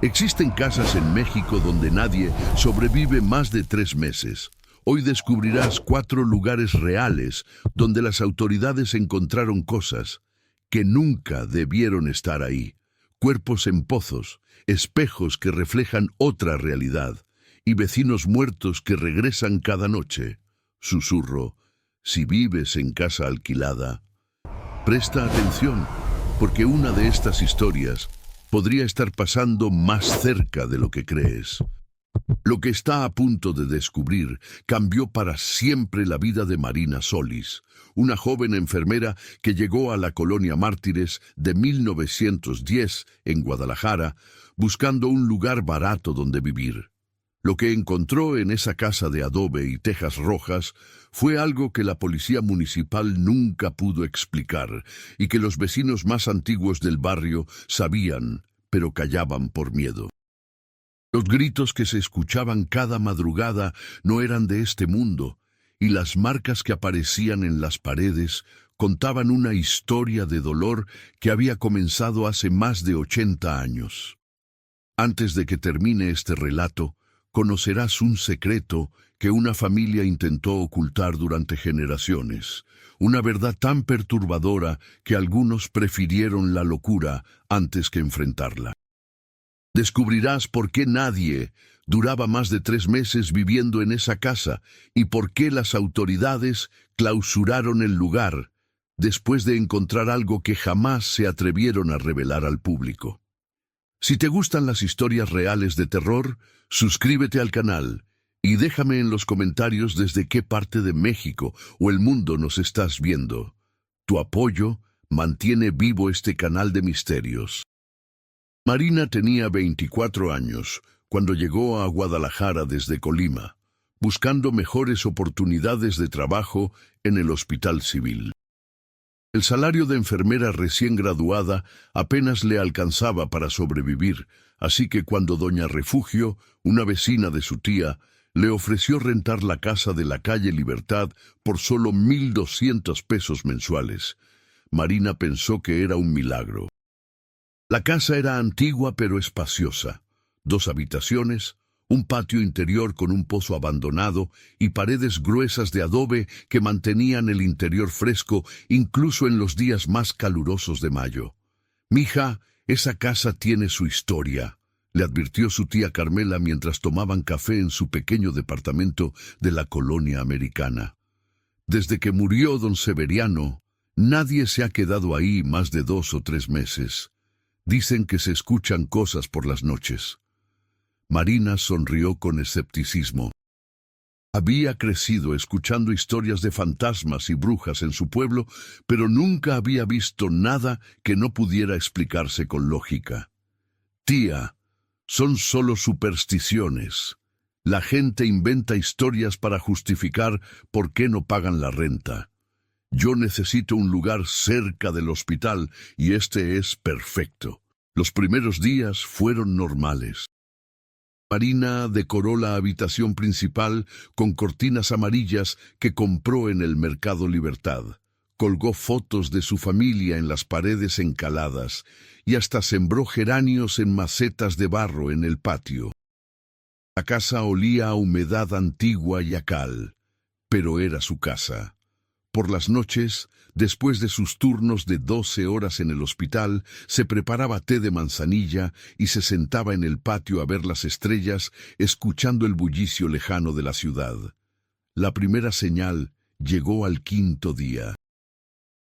Existen casas en México donde nadie sobrevive más de 3 meses. Hoy descubrirás 4 lugares reales donde las autoridades encontraron cosas que nunca debieron estar ahí. Cuerpos en pozos, espejos que reflejan otra realidad y vecinos muertos que regresan cada noche. Susurro, si vives en casa alquilada, presta atención, porque una de estas historias podría estar pasando más cerca de lo que crees. Lo que está a punto de descubrir cambió para siempre la vida de Marina Solis, una joven enfermera que llegó a la colonia Mártires de 1910 en Guadalajara buscando un lugar barato donde vivir. Lo que encontró en esa casa de adobe y tejas rojas fue algo que la policía municipal nunca pudo explicar y que los vecinos más antiguos del barrio sabían, pero callaban por miedo. Los gritos que se escuchaban cada madrugada no eran de este mundo, y las marcas que aparecían en las paredes contaban una historia de dolor que había comenzado hace más de 80 años. Antes de que termine este relato, conocerás un secreto que una familia intentó ocultar durante generaciones, una verdad tan perturbadora que algunos prefirieron la locura antes que enfrentarla. Descubrirás por qué nadie duraba más de 3 meses viviendo en esa casa y por qué las autoridades clausuraron el lugar después de encontrar algo que jamás se atrevieron a revelar al público. Si te gustan las historias reales de terror, suscríbete al canal y déjame en los comentarios desde qué parte de México o el mundo nos estás viendo. Tu apoyo mantiene vivo este canal de misterios. Marina tenía 24 años cuando llegó a Guadalajara desde Colima, buscando mejores oportunidades de trabajo en el Hospital Civil. El salario de enfermera recién graduada apenas le alcanzaba para sobrevivir, así que cuando doña Refugio, una vecina de su tía, le ofreció rentar la casa de la calle Libertad por solo 1,200 pesos mensuales, Marina pensó que era un milagro. La casa era antigua pero espaciosa, 2 habitaciones, un patio interior con un pozo abandonado y paredes gruesas de adobe que mantenían el interior fresco incluso en los días más calurosos de mayo. «Mija, esa casa tiene su historia», le advirtió su tía Carmela mientras tomaban café en su pequeño departamento de la colonia americana. «Desde que murió don Severiano, nadie se ha quedado ahí más de 2 o 3 meses. Dicen que se escuchan cosas por las noches». Marina sonrió con escepticismo. Había crecido escuchando historias de fantasmas y brujas en su pueblo, pero nunca había visto nada que no pudiera explicarse con lógica. «Tía, son solo supersticiones. La gente inventa historias para justificar por qué no pagan la renta. Yo necesito un lugar cerca del hospital y este es perfecto». Los primeros días fueron normales. Marina decoró la habitación principal con cortinas amarillas que compró en el Mercado Libertad. Colgó fotos de su familia en las paredes encaladas y hasta sembró geranios en macetas de barro en el patio. La casa olía a humedad antigua y a cal, pero era su casa. Por las noches, después de sus turnos de 12 horas en el hospital, se preparaba té de manzanilla y se sentaba en el patio a ver las estrellas, escuchando el bullicio lejano de la ciudad. La primera señal llegó al 5.º día.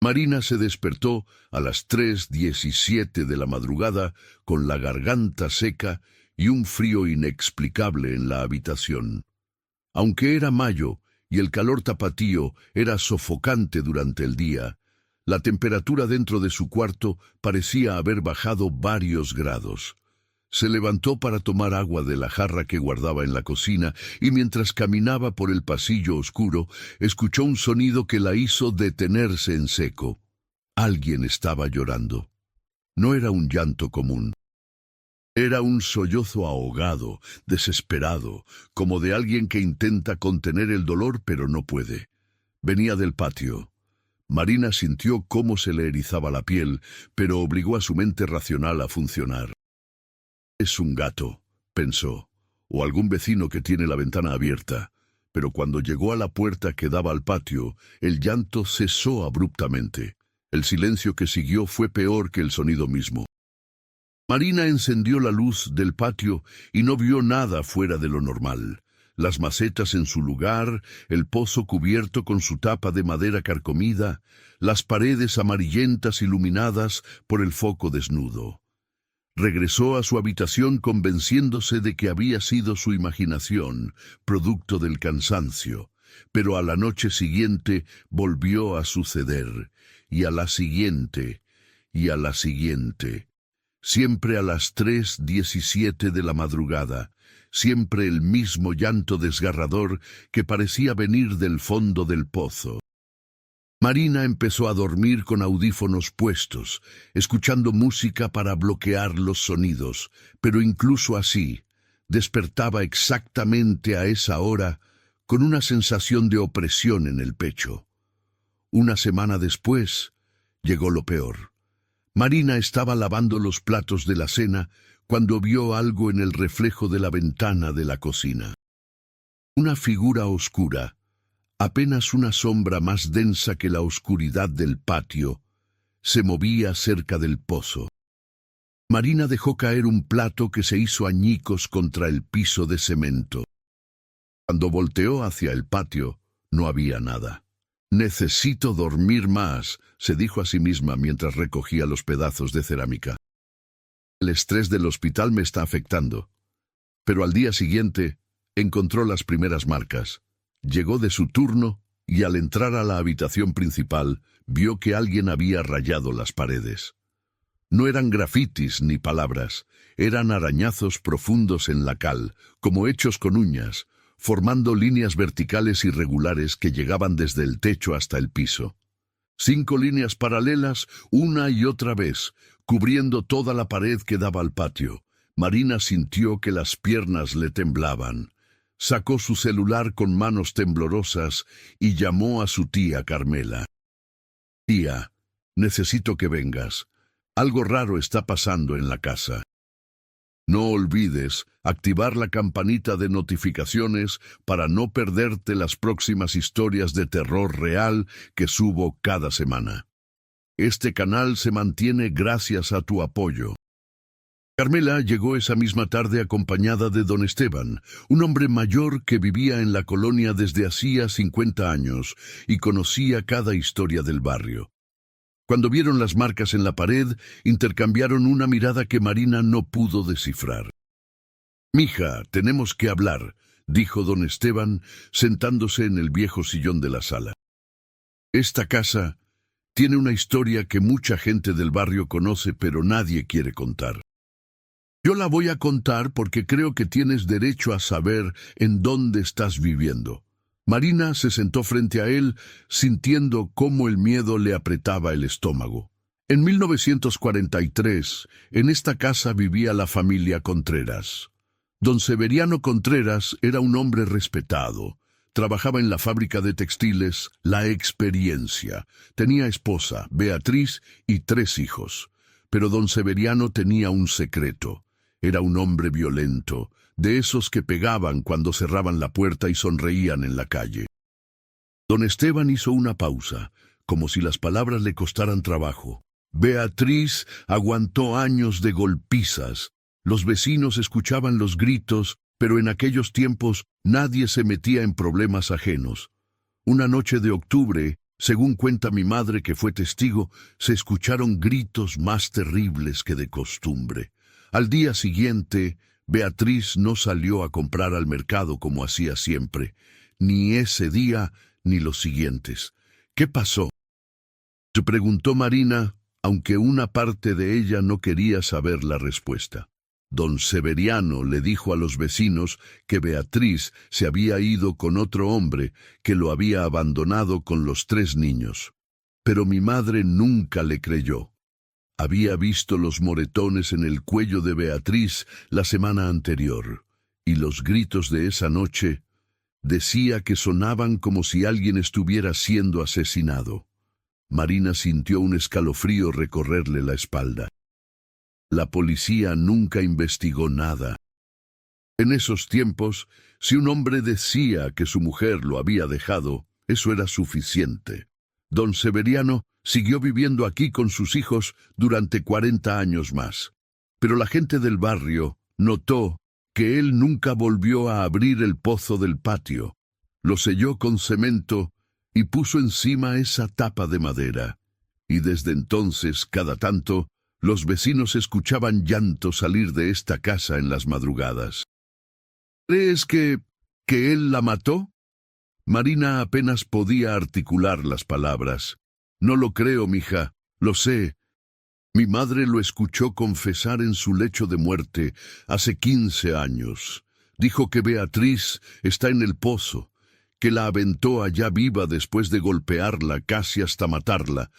Marina se despertó a las 3:17 de la madrugada con la garganta seca y un frío inexplicable en la habitación. Aunque era mayo, y el calor tapatío era sofocante durante el día, la temperatura dentro de su cuarto parecía haber bajado varios grados. Se levantó para tomar agua de la jarra que guardaba en la cocina y mientras caminaba por el pasillo oscuro, escuchó un sonido que la hizo detenerse en seco. Alguien estaba llorando. No era un llanto común. Era un sollozo ahogado, desesperado, como de alguien que intenta contener el dolor pero no puede. Venía del patio. Marina sintió cómo se le erizaba la piel, pero obligó a su mente racional a funcionar. Es un gato, pensó, o algún vecino que tiene la ventana abierta. Pero cuando llegó a la puerta que daba al patio, el llanto cesó abruptamente. El silencio que siguió fue peor que el sonido mismo. Marina encendió la luz del patio y no vio nada fuera de lo normal. Las macetas en su lugar, el pozo cubierto con su tapa de madera carcomida, las paredes amarillentas iluminadas por el foco desnudo. Regresó a su habitación convenciéndose de que había sido su imaginación, producto del cansancio, pero a la noche siguiente volvió a suceder, y a la siguiente, y a la siguiente. Siempre a las 3:17 de la madrugada, siempre el mismo llanto desgarrador que parecía venir del fondo del pozo. Marina empezó a dormir con audífonos puestos, escuchando música para bloquear los sonidos, pero incluso así, despertaba exactamente a esa hora con una sensación de opresión en el pecho. Una semana después, llegó lo peor. Marina estaba lavando los platos de la cena cuando vio algo en el reflejo de la ventana de la cocina. Una figura oscura, apenas una sombra más densa que la oscuridad del patio, se movía cerca del pozo. Marina dejó caer un plato que se hizo añicos contra el piso de cemento. Cuando volteó hacia el patio, no había nada. «Necesito dormir más», se dijo a sí misma mientras recogía los pedazos de cerámica. «El estrés del hospital me está afectando». Pero al día siguiente, encontró las primeras marcas. Llegó de su turno y al entrar a la habitación principal, vio que alguien había rayado las paredes. No eran grafitis ni palabras, eran arañazos profundos en la cal, como hechos con uñas, formando líneas verticales irregulares que llegaban desde el techo hasta el piso. 5 líneas paralelas, una y otra vez, cubriendo toda la pared que daba al patio. Marina sintió que las piernas le temblaban. Sacó su celular con manos temblorosas y llamó a su tía Carmela. «Tía, necesito que vengas. Algo raro está pasando en la casa. No olvides activar la campanita de notificaciones para no perderte las próximas historias de terror real que subo cada semana. Este canal se mantiene gracias a tu apoyo». Carmela llegó esa misma tarde acompañada de don Esteban, un hombre mayor que vivía en la colonia desde hacía 50 años y conocía cada historia del barrio. Cuando vieron las marcas en la pared, intercambiaron una mirada que Marina no pudo descifrar. «Mija, tenemos que hablar», dijo don Esteban, sentándose en el viejo sillón de la sala. «Esta casa tiene una historia que mucha gente del barrio conoce, pero nadie quiere contar. Yo la voy a contar porque creo que tienes derecho a saber en dónde estás viviendo». Marina se sentó frente a él, sintiendo cómo el miedo le apretaba el estómago. En 1943, en esta casa vivía la familia Contreras. Don Severiano Contreras era un hombre respetado. Trabajaba en la fábrica de textiles La Experiencia. Tenía esposa, Beatriz, y 3 hijos. Pero don Severiano tenía un secreto. Era un hombre violento, de esos que pegaban cuando cerraban la puerta y sonreían en la calle. Don Esteban hizo una pausa, como si las palabras le costaran trabajo. Beatriz aguantó años de golpizas. Los vecinos escuchaban los gritos, pero en aquellos tiempos nadie se metía en problemas ajenos. Una noche de octubre, según cuenta mi madre que fue testigo, se escucharon gritos más terribles que de costumbre. Al día siguiente, Beatriz no salió a comprar al mercado como hacía siempre, ni ese día ni los siguientes. ¿Qué pasó?, se preguntó Marina, aunque una parte de ella no quería saber la respuesta. Don Severiano le dijo a los vecinos que Beatriz se había ido con otro hombre que lo había abandonado con los 3 niños. Pero mi madre nunca le creyó. Había visto los moretones en el cuello de Beatriz la semana anterior, y los gritos de esa noche decía que sonaban como si alguien estuviera siendo asesinado. Marina sintió un escalofrío recorrerle la espalda. La policía nunca investigó nada. En esos tiempos, si un hombre decía que su mujer lo había dejado, eso era suficiente. Don Severiano siguió viviendo aquí con sus hijos durante 40 años más. Pero la gente del barrio notó que él nunca volvió a abrir el pozo del patio. Lo selló con cemento y puso encima esa tapa de madera. Y desde entonces, cada tanto, los vecinos escuchaban llanto salir de esta casa en las madrugadas. ¿Crees que él la mató? Marina apenas podía articular las palabras. No lo creo, mija, lo sé. Mi madre lo escuchó confesar en su lecho de muerte hace 15 años. Dijo que Beatriz está en el pozo, que la aventó allá viva después de golpearla casi hasta matarla,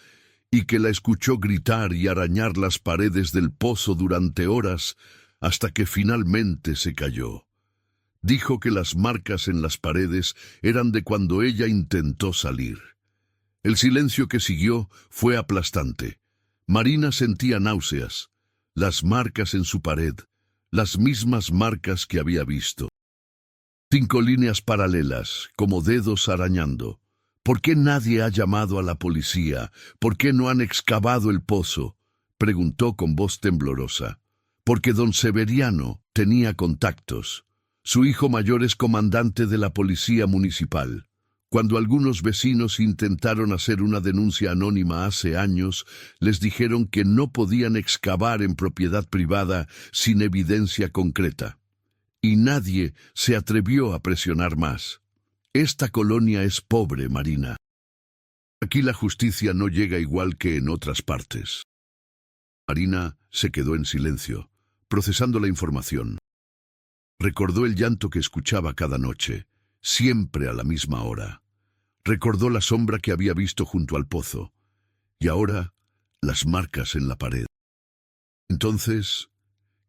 y que la escuchó gritar y arañar las paredes del pozo durante horas hasta que finalmente se cayó. Dijo que las marcas en las paredes eran de cuando ella intentó salir. El silencio que siguió fue aplastante. Marina sentía náuseas, las marcas en su pared, las mismas marcas que había visto. 5 líneas paralelas, como dedos arañando. ¿Por qué nadie ha llamado a la policía? ¿Por qué no han excavado el pozo? Preguntó con voz temblorosa. Porque don Severiano tenía contactos. Su hijo mayor es comandante de la policía municipal. Cuando algunos vecinos intentaron hacer una denuncia anónima hace años, les dijeron que no podían excavar en propiedad privada sin evidencia concreta. Y nadie se atrevió a presionar más. Esta colonia es pobre, Marina. Aquí la justicia no llega igual que en otras partes. Marina se quedó en silencio, procesando la información. Recordó el llanto que escuchaba cada noche, siempre a la misma hora. Recordó la sombra que había visto junto al pozo, y ahora las marcas en la pared. Entonces,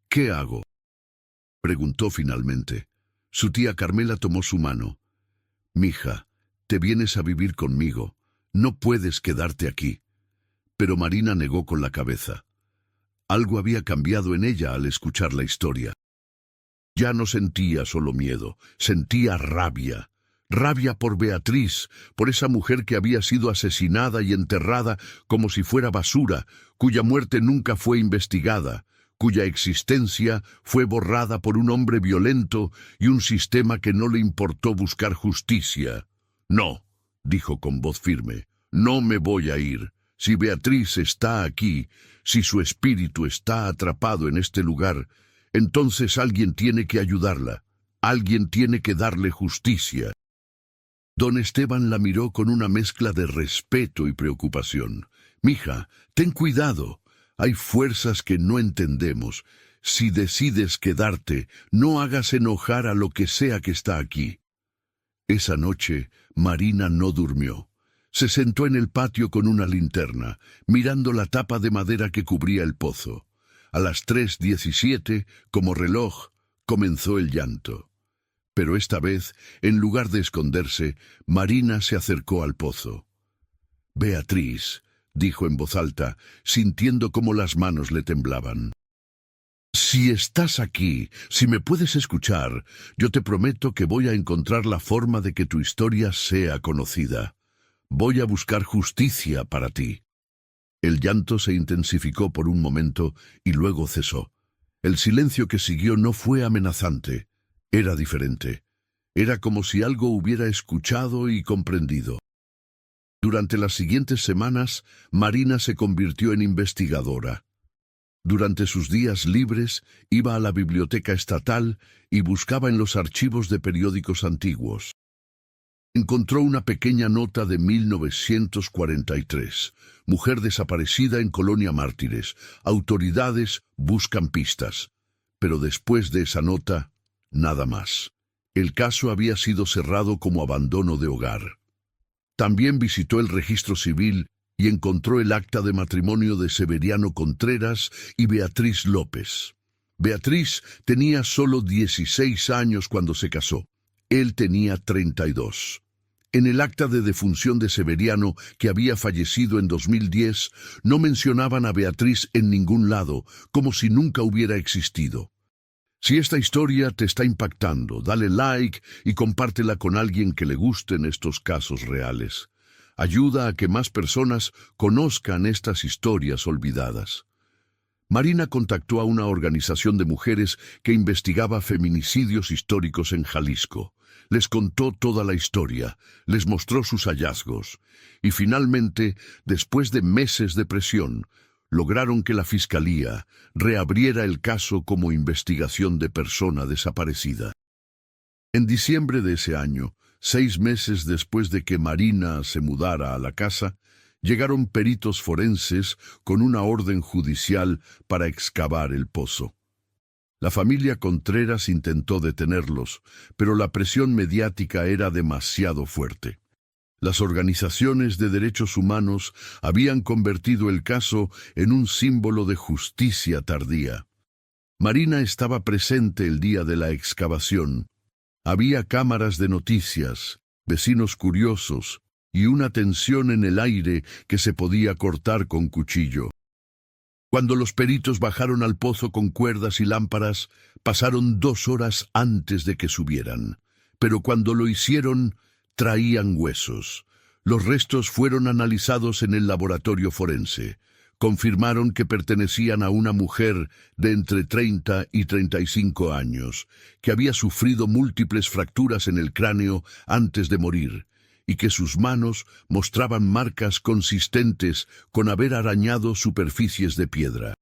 ¿qué hago?, preguntó finalmente. Su tía Carmela tomó su mano. Mija, te vienes a vivir conmigo. No puedes quedarte aquí. Pero Marina negó con la cabeza. Algo había cambiado en ella al escuchar la historia. Ya no sentía solo miedo, sentía rabia. Rabia por Beatriz, por esa mujer que había sido asesinada y enterrada como si fuera basura, cuya muerte nunca fue investigada, cuya existencia fue borrada por un hombre violento y un sistema que no le importó buscar justicia. No, dijo con voz firme, no me voy a ir. Si Beatriz está aquí, si su espíritu está atrapado en este lugar, entonces alguien tiene que ayudarla, alguien tiene que darle justicia. Don Esteban la miró con una mezcla de respeto y preocupación. Mija, ten cuidado. Hay fuerzas que no entendemos. Si decides quedarte, no hagas enojar a lo que sea que está aquí. Esa noche, Marina no durmió. Se sentó en el patio con una linterna, mirando la tapa de madera que cubría el pozo. A las 3:17, como reloj, comenzó el llanto. Pero esta vez, en lugar de esconderse, Marina se acercó al pozo. Beatriz, dijo en voz alta, sintiendo cómo las manos le temblaban. Si estás aquí, si me puedes escuchar, yo te prometo que voy a encontrar la forma de que tu historia sea conocida. Voy a buscar justicia para ti. El llanto se intensificó por un momento y luego cesó. El silencio que siguió no fue amenazante. Era diferente. Era como si algo hubiera escuchado y comprendido. Durante las siguientes semanas, Marina se convirtió en investigadora. Durante sus días libres, iba a la biblioteca estatal y buscaba en los archivos de periódicos antiguos. Encontró una pequeña nota de 1943. Mujer desaparecida en Colonia Mártires. Autoridades buscan pistas. Pero después de esa nota, nada más. El caso había sido cerrado como abandono de hogar. También visitó el registro civil y encontró el acta de matrimonio de Severiano Contreras y Beatriz López. Beatriz tenía solo 16 años cuando se casó. Él tenía 32. En el acta de defunción de Severiano, que había fallecido en 2010, no mencionaban a Beatriz en ningún lado, como si nunca hubiera existido. Si esta historia te está impactando, dale like y compártela con alguien que le gusten estos casos reales. Ayuda a que más personas conozcan estas historias olvidadas. Marina contactó a una organización de mujeres que investigaba feminicidios históricos en Jalisco. Les contó toda la historia, les mostró sus hallazgos y finalmente, después de meses de presión, lograron que la Fiscalía reabriera el caso como investigación de persona desaparecida. En diciembre de ese año, 6 meses después de que Marina se mudara a la casa, llegaron peritos forenses con una orden judicial para excavar el pozo. La familia Contreras intentó detenerlos, pero la presión mediática era demasiado fuerte. Las organizaciones de derechos humanos habían convertido el caso en un símbolo de justicia tardía. Marina estaba presente el día de la excavación. Había cámaras de noticias, vecinos curiosos y una tensión en el aire que se podía cortar con cuchillo. Cuando los peritos bajaron al pozo con cuerdas y lámparas, pasaron 2 horas antes de que subieran. Pero cuando lo hicieron, traían huesos. Los restos fueron analizados en el laboratorio forense. Confirmaron que pertenecían a una mujer de entre 30 y 35 años, que había sufrido múltiples fracturas en el cráneo antes de morir, y que sus manos mostraban marcas consistentes con haber arañado superficies de piedra.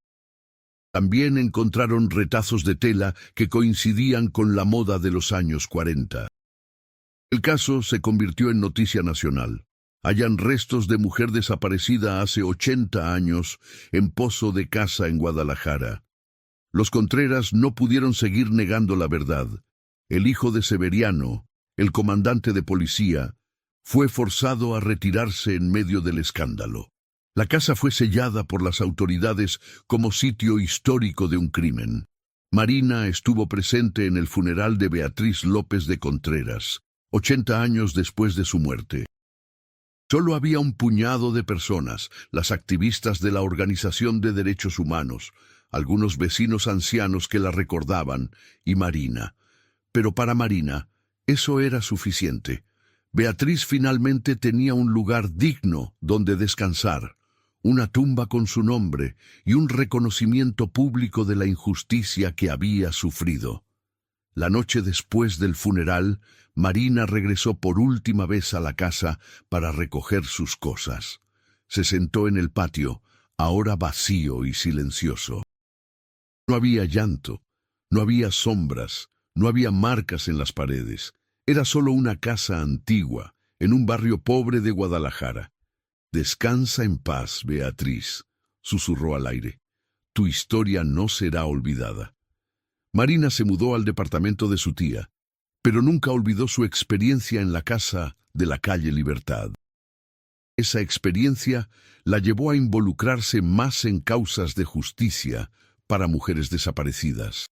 También encontraron retazos de tela que coincidían con la moda de los años 40. El caso se convirtió en noticia nacional. Hallan restos de mujer desaparecida hace 80 años en pozo de casa en Guadalajara. Los Contreras no pudieron seguir negando la verdad. El hijo de Severiano, el comandante de policía, fue forzado a retirarse en medio del escándalo. La casa fue sellada por las autoridades como sitio histórico de un crimen. Marina estuvo presente en el funeral de Beatriz López de Contreras, 80 años después de su muerte. Solo había un puñado de personas, las activistas de la Organización de Derechos Humanos, algunos vecinos ancianos que la recordaban, y Marina. Pero para Marina, eso era suficiente. Beatriz finalmente tenía un lugar digno donde descansar, una tumba con su nombre y un reconocimiento público de la injusticia que había sufrido. La noche después del funeral, Marina regresó por última vez a la casa para recoger sus cosas. Se sentó en el patio, ahora vacío y silencioso. No había llanto, no había sombras, no había marcas en las paredes. Era solo una casa antigua, en un barrio pobre de Guadalajara. «Descansa en paz, Beatriz», susurró al aire. «Tu historia no será olvidada». Marina se mudó al departamento de su tía, pero nunca olvidó su experiencia en la casa de la calle Libertad. Esa experiencia la llevó a involucrarse más en causas de justicia para mujeres desaparecidas.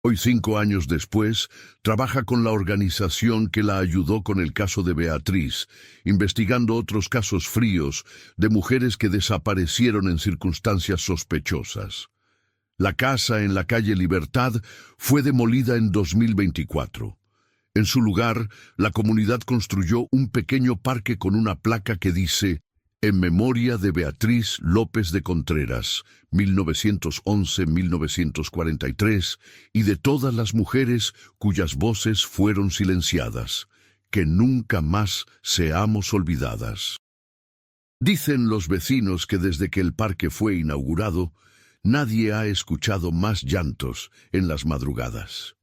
Hoy, 5 años después, trabaja con la organización que la ayudó con el caso de Beatriz, investigando otros casos fríos de mujeres que desaparecieron en circunstancias sospechosas. La casa en la calle Libertad fue demolida en 2024. En su lugar, la comunidad construyó un pequeño parque con una placa que dice: «En memoria de Beatriz López de Contreras, 1911-1943, y de todas las mujeres cuyas voces fueron silenciadas, que nunca más seamos olvidadas». Dicen los vecinos que desde que el parque fue inaugurado, nadie ha escuchado más llantos en las madrugadas.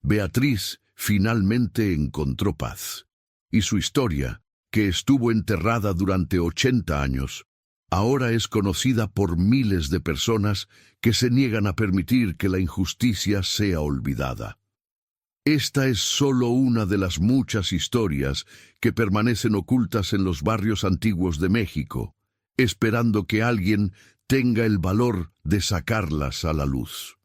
Beatriz finalmente encontró paz, y su historia, que estuvo enterrada durante 80 años, ahora es conocida por miles de personas que se niegan a permitir que la injusticia sea olvidada. Esta es solo una de las muchas historias que permanecen ocultas en los barrios antiguos de México, esperando que alguien tenga el valor de sacarlas a la luz.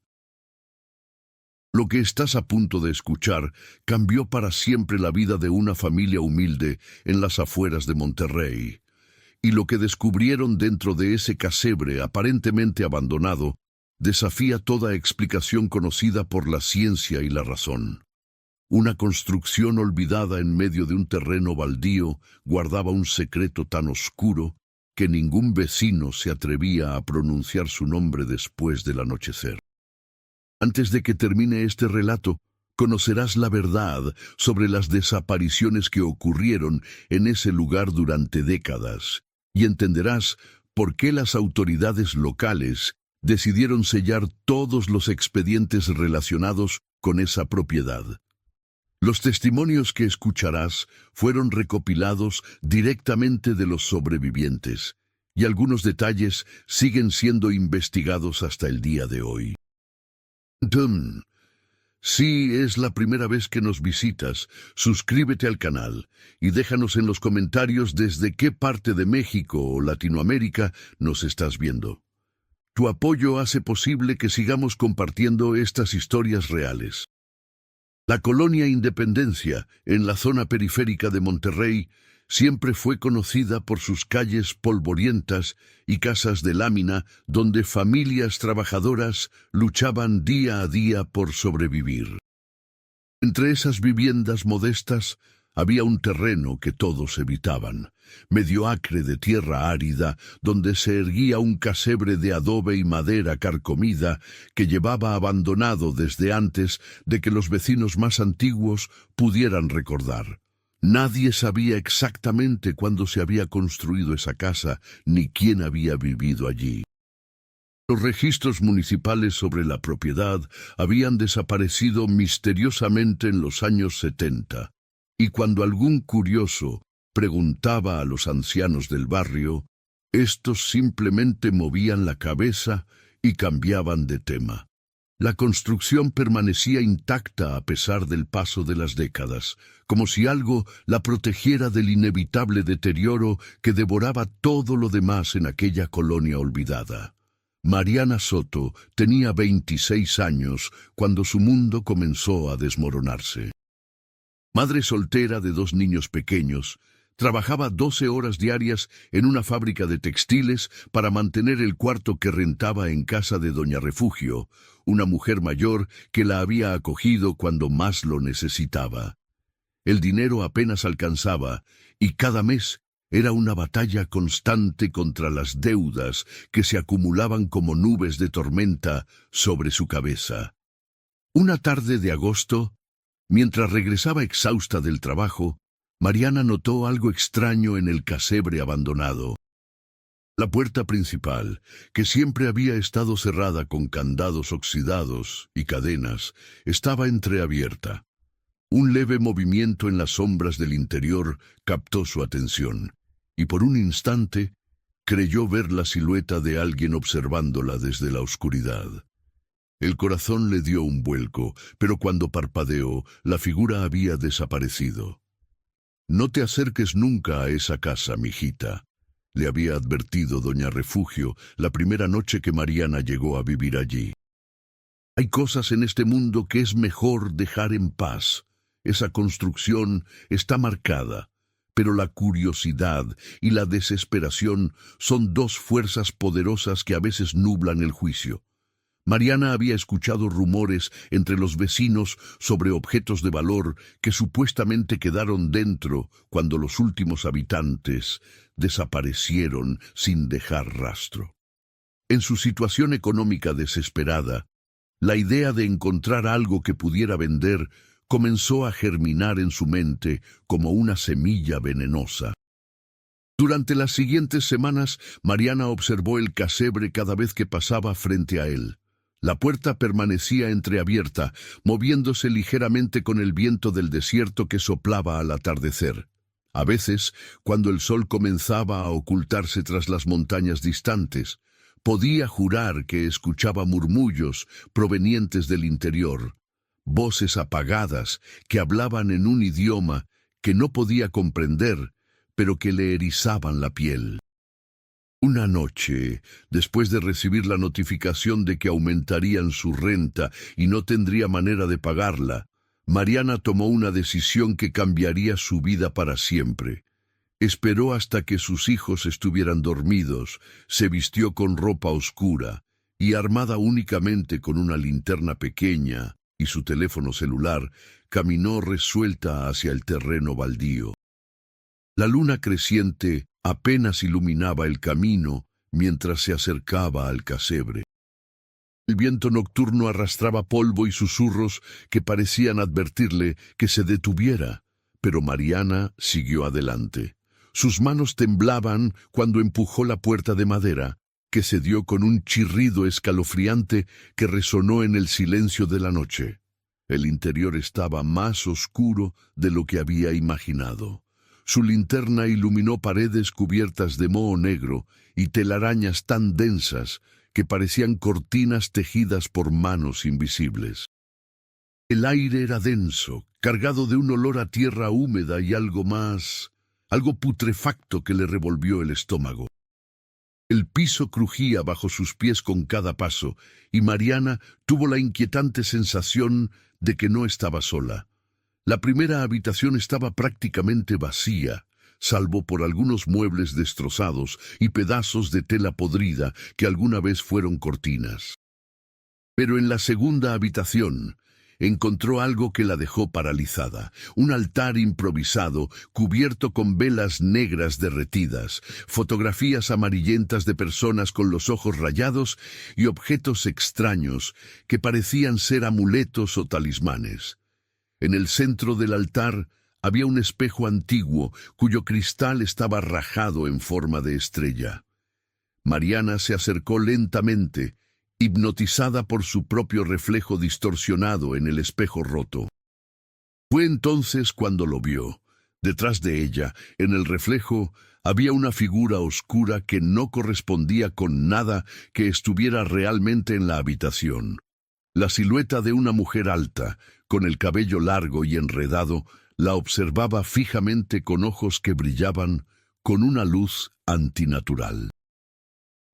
Lo que estás a punto de escuchar cambió para siempre la vida de una familia humilde en las afueras de Monterrey. Y lo que descubrieron dentro de ese casebre aparentemente abandonado desafía toda explicación conocida por la ciencia y la razón. Una construcción olvidada en medio de un terreno baldío guardaba un secreto tan oscuro que ningún vecino se atrevía a pronunciar su nombre después del anochecer. Antes de que termine este relato, conocerás la verdad sobre las desapariciones que ocurrieron en ese lugar durante décadas, y entenderás por qué las autoridades locales decidieron sellar todos los expedientes relacionados con esa propiedad. Los testimonios que escucharás fueron recopilados directamente de los sobrevivientes, y algunos detalles siguen siendo investigados hasta el día de hoy. Si es la primera vez que nos visitas, suscríbete al canal y déjanos en los comentarios desde qué parte de México o Latinoamérica nos estás viendo. Tu apoyo hace posible que sigamos compartiendo estas historias reales. La colonia Independencia, en la zona periférica de Monterrey, siempre fue conocida por sus calles polvorientas y casas de lámina donde familias trabajadoras luchaban día a día por sobrevivir. Entre esas viviendas modestas había un terreno que todos evitaban, medio acre de tierra árida donde se erguía un casebre de adobe y madera carcomida que llevaba abandonado desde antes de que los vecinos más antiguos pudieran recordar. Nadie sabía exactamente cuándo se había construido esa casa ni quién había vivido allí. Los registros municipales sobre la propiedad habían desaparecido misteriosamente en los años 70, y cuando algún curioso preguntaba a los ancianos del barrio, estos simplemente movían la cabeza y cambiaban de tema. La construcción permanecía intacta a pesar del paso de las décadas, como si algo la protegiera del inevitable deterioro que devoraba todo lo demás en aquella colonia olvidada. Mariana Soto tenía 26 años cuando su mundo comenzó a desmoronarse. Madre soltera de 2 niños pequeños, trabajaba 12 horas diarias en una fábrica de textiles para mantener el cuarto que rentaba en casa de Doña Refugio, una mujer mayor que la había acogido cuando más lo necesitaba. El dinero apenas alcanzaba y cada mes era una batalla constante contra las deudas que se acumulaban como nubes de tormenta sobre su cabeza. Una tarde de agosto, mientras regresaba exhausta del trabajo, Mariana notó algo extraño en el casebre abandonado. La puerta principal, que siempre había estado cerrada con candados oxidados y cadenas, estaba entreabierta. Un leve movimiento en las sombras del interior captó su atención, y por un instante creyó ver la silueta de alguien observándola desde la oscuridad. El corazón le dio un vuelco, pero cuando parpadeó, la figura había desaparecido. «No te acerques nunca a esa casa, mijita», le había advertido Doña Refugio la primera noche que Mariana llegó a vivir allí. «Hay cosas en este mundo que es mejor dejar en paz. Esa construcción está marcada, pero la curiosidad y la desesperación son 2 fuerzas poderosas que a veces nublan el juicio». Mariana había escuchado rumores entre los vecinos sobre objetos de valor que supuestamente quedaron dentro cuando los últimos habitantes desaparecieron sin dejar rastro. En su situación económica desesperada, la idea de encontrar algo que pudiera vender comenzó a germinar en su mente como una semilla venenosa. Durante las siguientes semanas, Mariana observó el casebre cada vez que pasaba frente a él. La puerta permanecía entreabierta, moviéndose ligeramente con el viento del desierto que soplaba al atardecer. A veces, cuando el sol comenzaba a ocultarse tras las montañas distantes, podía jurar que escuchaba murmullos provenientes del interior, voces apagadas que hablaban en un idioma que no podía comprender, pero que le erizaban la piel. Una noche, después de recibir la notificación de que aumentarían su renta y no tendría manera de pagarla, Mariana tomó una decisión que cambiaría su vida para siempre. Esperó hasta que sus hijos estuvieran dormidos, se vistió con ropa oscura y, armada únicamente con una linterna pequeña y su teléfono celular, caminó resuelta hacia el terreno baldío. La luna creciente apenas iluminaba el camino mientras se acercaba al casebre. El viento nocturno arrastraba polvo y susurros que parecían advertirle que se detuviera, pero Mariana siguió adelante. Sus manos temblaban cuando empujó la puerta de madera, que se dio con un chirrido escalofriante que resonó en el silencio de la noche. El interior estaba más oscuro de lo que había imaginado. Su linterna iluminó paredes cubiertas de moho negro y telarañas tan densas que parecían cortinas tejidas por manos invisibles. El aire era denso, cargado de un olor a tierra húmeda y algo putrefacto que le revolvió el estómago. El piso crujía bajo sus pies con cada paso, y Mariana tuvo la inquietante sensación de que no estaba sola. La primera habitación estaba prácticamente vacía, salvo por algunos muebles destrozados y pedazos de tela podrida que alguna vez fueron cortinas. Pero en la segunda habitación encontró algo que la dejó paralizada: un altar improvisado cubierto con velas negras derretidas, fotografías amarillentas de personas con los ojos rayados y objetos extraños que parecían ser amuletos o talismanes. En el centro del altar había un espejo antiguo cuyo cristal estaba rajado en forma de estrella. Mariana se acercó lentamente, hipnotizada por su propio reflejo distorsionado en el espejo roto. Fue entonces cuando lo vio. Detrás de ella, en el reflejo, había una figura oscura que no correspondía con nada que estuviera realmente en la habitación. La silueta de una mujer alta, con el cabello largo y enredado, la observaba fijamente con ojos que brillaban con una luz antinatural.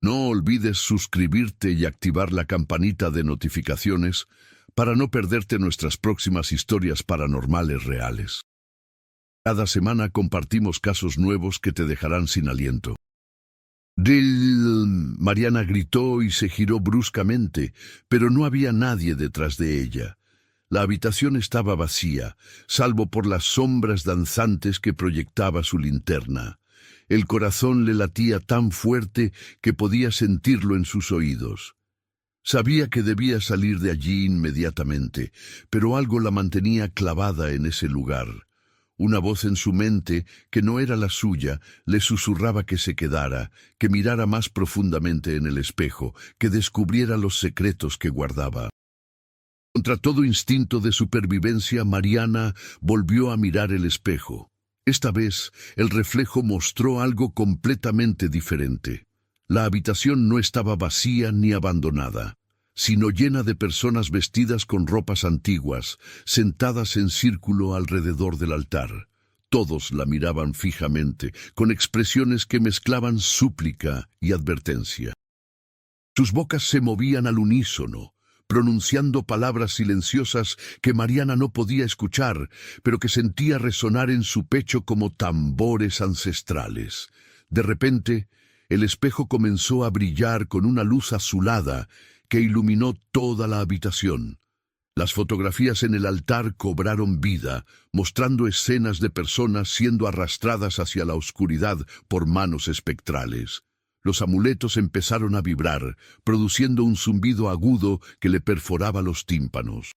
No olvides suscribirte y activar la campanita de notificaciones para no perderte nuestras próximas historias paranormales reales. Cada semana compartimos casos nuevos que te dejarán sin aliento. Mariana gritó y se giró bruscamente, pero no había nadie detrás de ella. La habitación estaba vacía, salvo por las sombras danzantes que proyectaba su linterna. El corazón le latía tan fuerte que podía sentirlo en sus oídos. Sabía que debía salir de allí inmediatamente, pero algo la mantenía clavada en ese lugar. Una voz en su mente, que no era la suya, le susurraba que se quedara, que mirara más profundamente en el espejo, que descubriera los secretos que guardaba. Contra todo instinto de supervivencia, Mariana volvió a mirar el espejo. Esta vez, el reflejo mostró algo completamente diferente. La habitación no estaba vacía ni abandonada, sino llena de personas vestidas con ropas antiguas, sentadas en círculo alrededor del altar. Todos la miraban fijamente, con expresiones que mezclaban súplica y advertencia. Sus bocas se movían al unísono, pronunciando palabras silenciosas que Mariana no podía escuchar, pero que sentía resonar en su pecho como tambores ancestrales. De repente, el espejo comenzó a brillar con una luz azulada que iluminó toda la habitación. Las fotografías en el altar cobraron vida, mostrando escenas de personas siendo arrastradas hacia la oscuridad por manos espectrales. Los amuletos empezaron a vibrar, produciendo un zumbido agudo que le perforaba los tímpanos.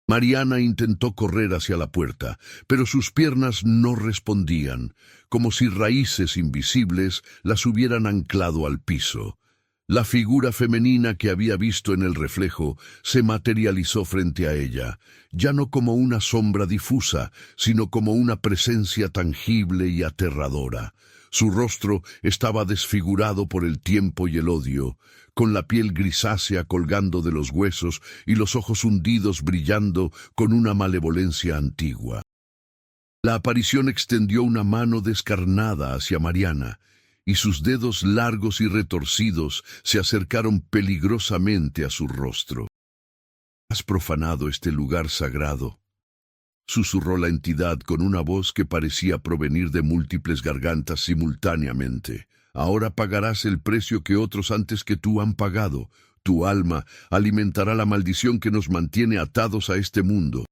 Mariana intentó correr hacia la puerta, pero sus piernas no respondían, como si raíces invisibles las hubieran anclado al piso. La figura femenina que había visto en el reflejo se materializó frente a ella, ya no como una sombra difusa, sino como una presencia tangible y aterradora. Su rostro estaba desfigurado por el tiempo y el odio, con la piel grisácea colgando de los huesos y los ojos hundidos brillando con una malevolencia antigua. La aparición extendió una mano descarnada hacia Mariana, y sus dedos largos y retorcidos se acercaron peligrosamente a su rostro. «Has profanado este lugar sagrado», susurró la entidad con una voz que parecía provenir de múltiples gargantas simultáneamente. «Ahora pagarás el precio que otros antes que tú han pagado. Tu alma alimentará la maldición que nos mantiene atados a este mundo».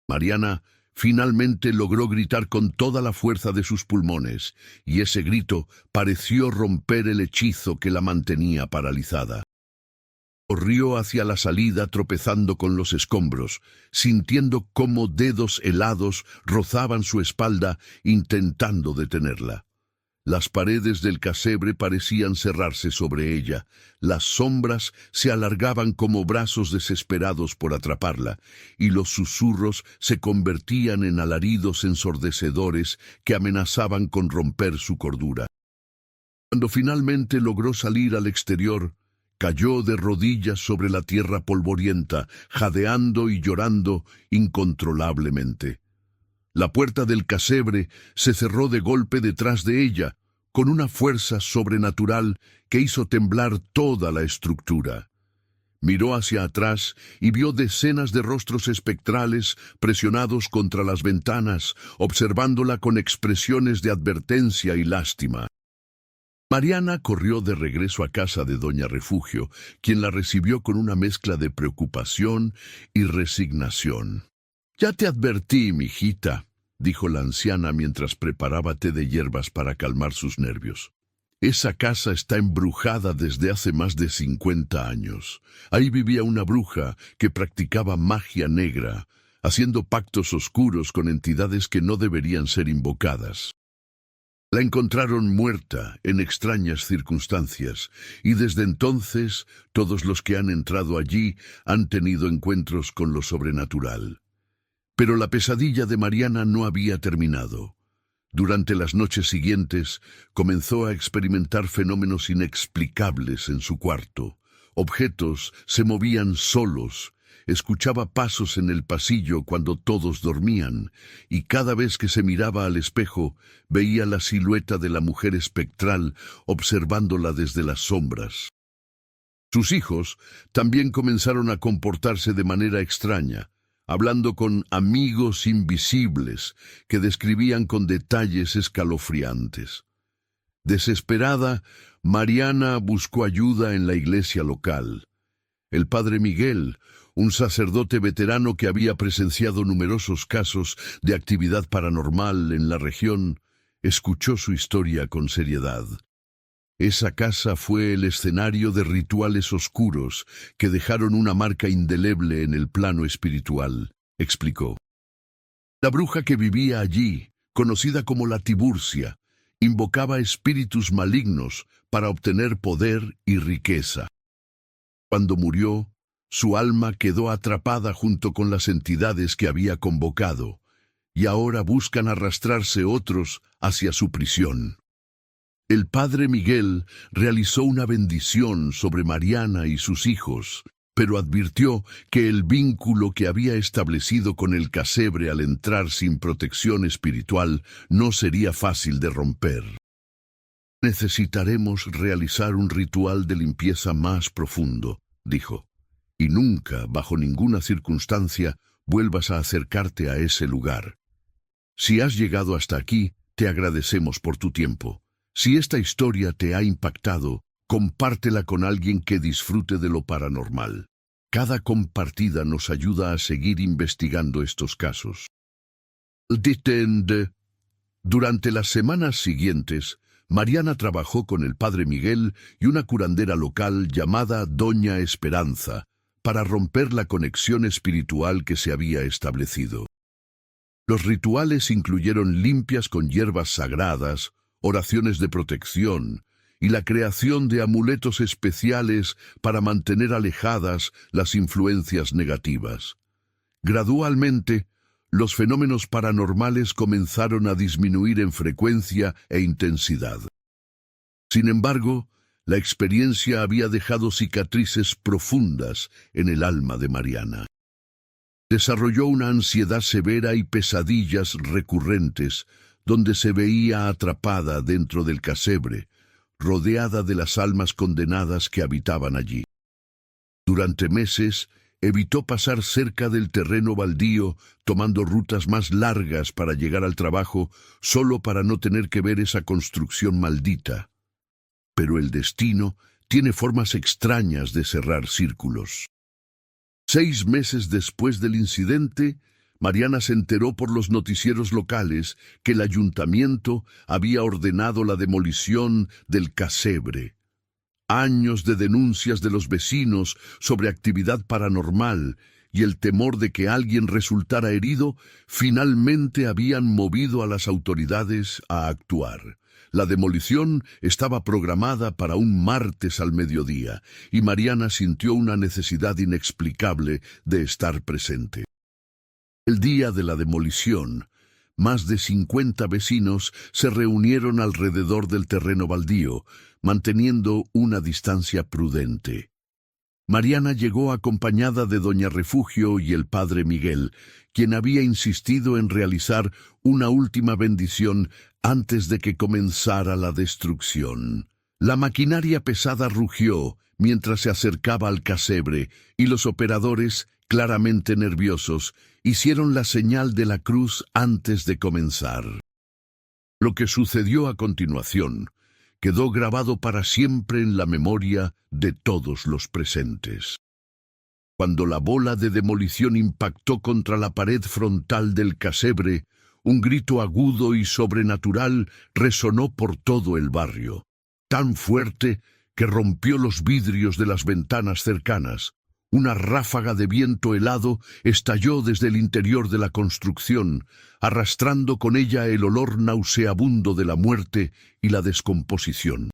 Mariana finalmente logró gritar con toda la fuerza de sus pulmones, y ese grito pareció romper el hechizo que la mantenía paralizada. Corrió hacia la salida tropezando con los escombros, sintiendo cómo dedos helados rozaban su espalda intentando detenerla. Las paredes del casebre parecían cerrarse sobre ella, las sombras se alargaban como brazos desesperados por atraparla, y los susurros se convertían en alaridos ensordecedores que amenazaban con romper su cordura. Cuando finalmente logró salir al exterior, cayó de rodillas sobre la tierra polvorienta, jadeando y llorando incontrolablemente. La puerta del casebre se cerró de golpe detrás de ella, con una fuerza sobrenatural que hizo temblar toda la estructura. Miró hacia atrás y vio decenas de rostros espectrales presionados contra las ventanas, observándola con expresiones de advertencia y lástima. Mariana corrió de regreso a casa de Doña Refugio, quien la recibió con una mezcla de preocupación y resignación. «Ya te advertí, mijita», dijo la anciana mientras preparaba té de hierbas para calmar sus nervios. «Esa casa está embrujada desde hace más de 50 años. Ahí vivía una bruja que practicaba magia negra, haciendo pactos oscuros con entidades que no deberían ser invocadas. La encontraron muerta en extrañas circunstancias, y desde entonces todos los que han entrado allí han tenido encuentros con lo sobrenatural. Pero la pesadilla de Mariana no había terminado. Durante las noches siguientes comenzó a experimentar fenómenos inexplicables en su cuarto. Objetos se movían solos, escuchaba pasos en el pasillo cuando todos dormían, y cada vez que se miraba al espejo veía la silueta de la mujer espectral observándola desde las sombras. Sus hijos también comenzaron a comportarse de manera extraña, hablando con amigos invisibles que describían con detalles escalofriantes. Desesperada, Mariana buscó ayuda en la iglesia local. El padre Miguel, un sacerdote veterano que había presenciado numerosos casos de actividad paranormal en la región, escuchó su historia con seriedad. Esa casa fue el escenario de rituales oscuros que dejaron una marca indeleble en el plano espiritual, explicó. La bruja que vivía allí, conocida como la Tiburcia, invocaba espíritus malignos para obtener poder y riqueza. Cuando murió, su alma quedó atrapada junto con las entidades que había convocado, y ahora buscan arrastrarse otros hacia su prisión. El padre Miguel realizó una bendición sobre Mariana y sus hijos, pero advirtió que el vínculo que había establecido con el casebre al entrar sin protección espiritual no sería fácil de romper. «Necesitaremos realizar un ritual de limpieza más profundo», dijo, «y nunca, bajo ninguna circunstancia, vuelvas a acercarte a ese lugar. Si has llegado hasta aquí, te agradecemos por tu tiempo. Si esta historia te ha impactado, compártela con alguien que disfrute de lo paranormal. Cada compartida nos ayuda a seguir investigando estos casos». Durante las semanas siguientes, Mariana trabajó con el padre Miguel y una curandera local llamada Doña Esperanza para romper la conexión espiritual que se había establecido. Los rituales incluyeron limpias con hierbas sagradas, oraciones de protección y la creación de amuletos especiales para mantener alejadas las influencias negativas. Gradualmente, los fenómenos paranormales comenzaron a disminuir en frecuencia e intensidad. Sin embargo, la experiencia había dejado cicatrices profundas en el alma de Mariana. Desarrolló una ansiedad severa y pesadillas recurrentes, donde se veía atrapada dentro del casebre, rodeada de las almas condenadas que habitaban allí. Durante meses, evitó pasar cerca del terreno baldío, tomando rutas más largas para llegar al trabajo, solo para no tener que ver esa construcción maldita. Pero el destino tiene formas extrañas de cerrar círculos. 6 meses después del incidente, Mariana se enteró por los noticieros locales que el ayuntamiento había ordenado la demolición del casebre. Años de denuncias de los vecinos sobre actividad paranormal y el temor de que alguien resultara herido finalmente habían movido a las autoridades a actuar. La demolición estaba programada para un martes al mediodía y Mariana sintió una necesidad inexplicable de estar presente. El día de la demolición, más de 50 vecinos se reunieron alrededor del terreno baldío, manteniendo una distancia prudente. Mariana llegó acompañada de Doña Refugio y el Padre Miguel, quien había insistido en realizar una última bendición antes de que comenzara la destrucción. La maquinaria pesada rugió mientras se acercaba al casebre y los operadores, claramente nerviosos, hicieron la señal de la cruz antes de comenzar. Lo que sucedió a continuación quedó grabado para siempre en la memoria de todos los presentes. Cuando la bola de demolición impactó contra la pared frontal del casebre, un grito agudo y sobrenatural resonó por todo el barrio, tan fuerte que rompió los vidrios de las ventanas cercanas. Una ráfaga de viento helado estalló desde el interior de la construcción, arrastrando con ella el olor nauseabundo de la muerte y la descomposición.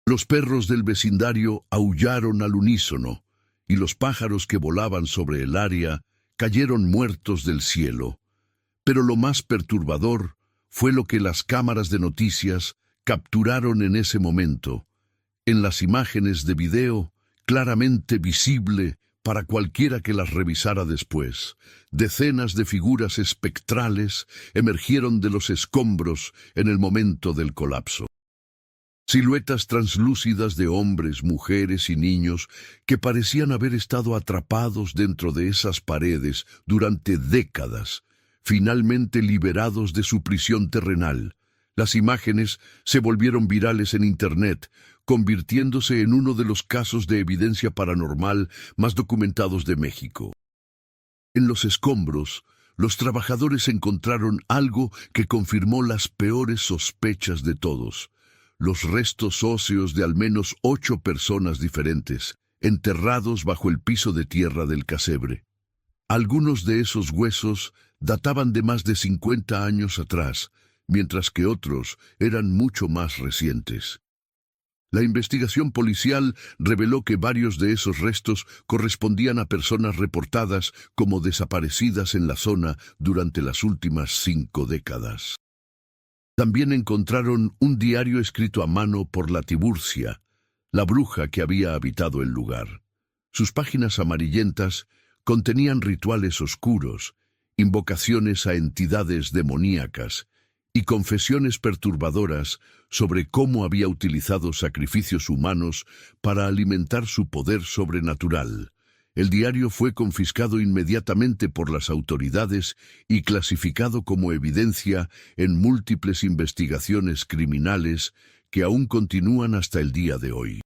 Los perros del vecindario aullaron al unísono, y los pájaros que volaban sobre el área cayeron muertos del cielo. Pero lo más perturbador fue lo que las cámaras de noticias capturaron en ese momento. En las imágenes de video, claramente visible para cualquiera que las revisara después, decenas de figuras espectrales emergieron de los escombros en el momento del colapso. Siluetas translúcidas de hombres, mujeres y niños que parecían haber estado atrapados dentro de esas paredes durante décadas, finalmente liberados de su prisión terrenal. Las imágenes se volvieron virales en Internet, convirtiéndose en uno de los casos de evidencia paranormal más documentados de México. En los escombros, los trabajadores encontraron algo que confirmó las peores sospechas de todos: los restos óseos de al menos 8 personas diferentes, enterrados bajo el piso de tierra del casebre. Algunos de esos huesos databan de más de 50 años atrás, mientras que otros eran mucho más recientes. La investigación policial reveló que varios de esos restos correspondían a personas reportadas como desaparecidas en la zona durante las últimas 5 décadas. También encontraron un diario escrito a mano por la Tiburcia, la bruja que había habitado el lugar. Sus páginas amarillentas contenían rituales oscuros, invocaciones a entidades demoníacas y confesiones perturbadoras sobre cómo había utilizado sacrificios humanos para alimentar su poder sobrenatural. El diario fue confiscado inmediatamente por las autoridades y clasificado como evidencia en múltiples investigaciones criminales que aún continúan hasta el día de hoy.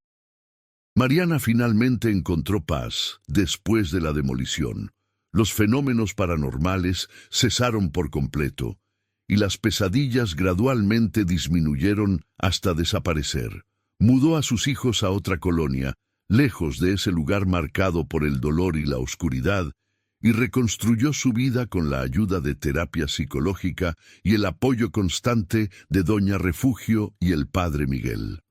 Mariana finalmente encontró paz después de la demolición. Los fenómenos paranormales cesaron por completo y las pesadillas gradualmente disminuyeron hasta desaparecer. Mudó a sus hijos a otra colonia, lejos de ese lugar marcado por el dolor y la oscuridad, y reconstruyó su vida con la ayuda de terapia psicológica y el apoyo constante de Doña Refugio y el Padre Miguel.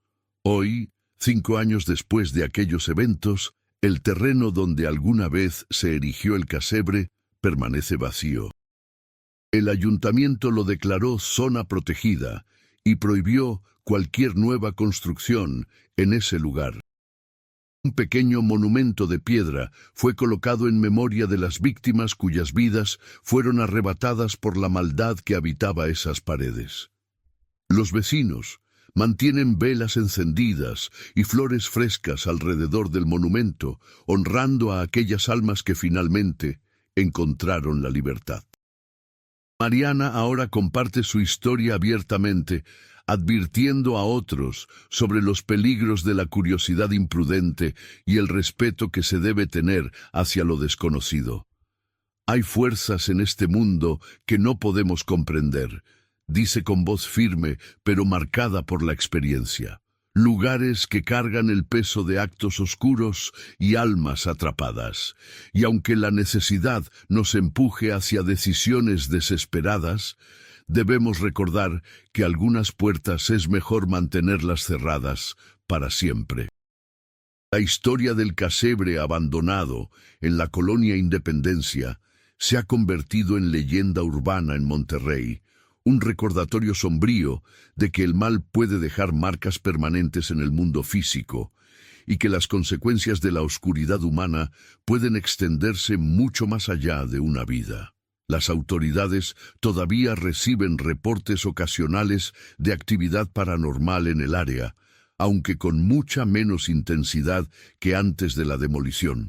Hoy, 5 años después de aquellos eventos, el terreno donde alguna vez se erigió el casebre permanece vacío. El ayuntamiento lo declaró zona protegida y prohibió cualquier nueva construcción en ese lugar. Un pequeño monumento de piedra fue colocado en memoria de las víctimas cuyas vidas fueron arrebatadas por la maldad que habitaba esas paredes. Los vecinos mantienen velas encendidas y flores frescas alrededor del monumento, honrando a aquellas almas que finalmente encontraron la libertad. Mariana ahora comparte su historia abiertamente, advirtiendo a otros sobre los peligros de la curiosidad imprudente y el respeto que se debe tener hacia lo desconocido. Hay fuerzas en este mundo que no podemos comprender, dice con voz firme pero marcada por la experiencia. Lugares que cargan el peso de actos oscuros y almas atrapadas. Y aunque la necesidad nos empuje hacia decisiones desesperadas, debemos recordar que algunas puertas es mejor mantenerlas cerradas para siempre. La historia del casebre abandonado en la colonia Independencia se ha convertido en leyenda urbana en Monterrey, un recordatorio sombrío de que el mal puede dejar marcas permanentes en el mundo físico y que las consecuencias de la oscuridad humana pueden extenderse mucho más allá de una vida. Las autoridades todavía reciben reportes ocasionales de actividad paranormal en el área, aunque con mucha menos intensidad que antes de la demolición.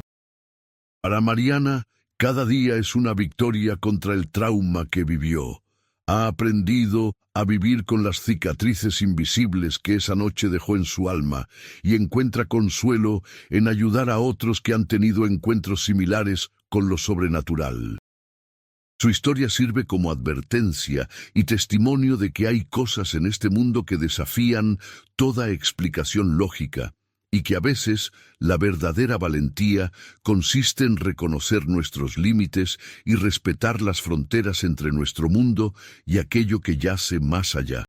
Para Mariana, cada día es una victoria contra el trauma que vivió. Ha aprendido a vivir con las cicatrices invisibles que esa noche dejó en su alma y encuentra consuelo en ayudar a otros que han tenido encuentros similares con lo sobrenatural. Su historia sirve como advertencia y testimonio de que hay cosas en este mundo que desafían toda explicación lógica y que a veces la verdadera valentía consiste en reconocer nuestros límites y respetar las fronteras entre nuestro mundo y aquello que yace más allá.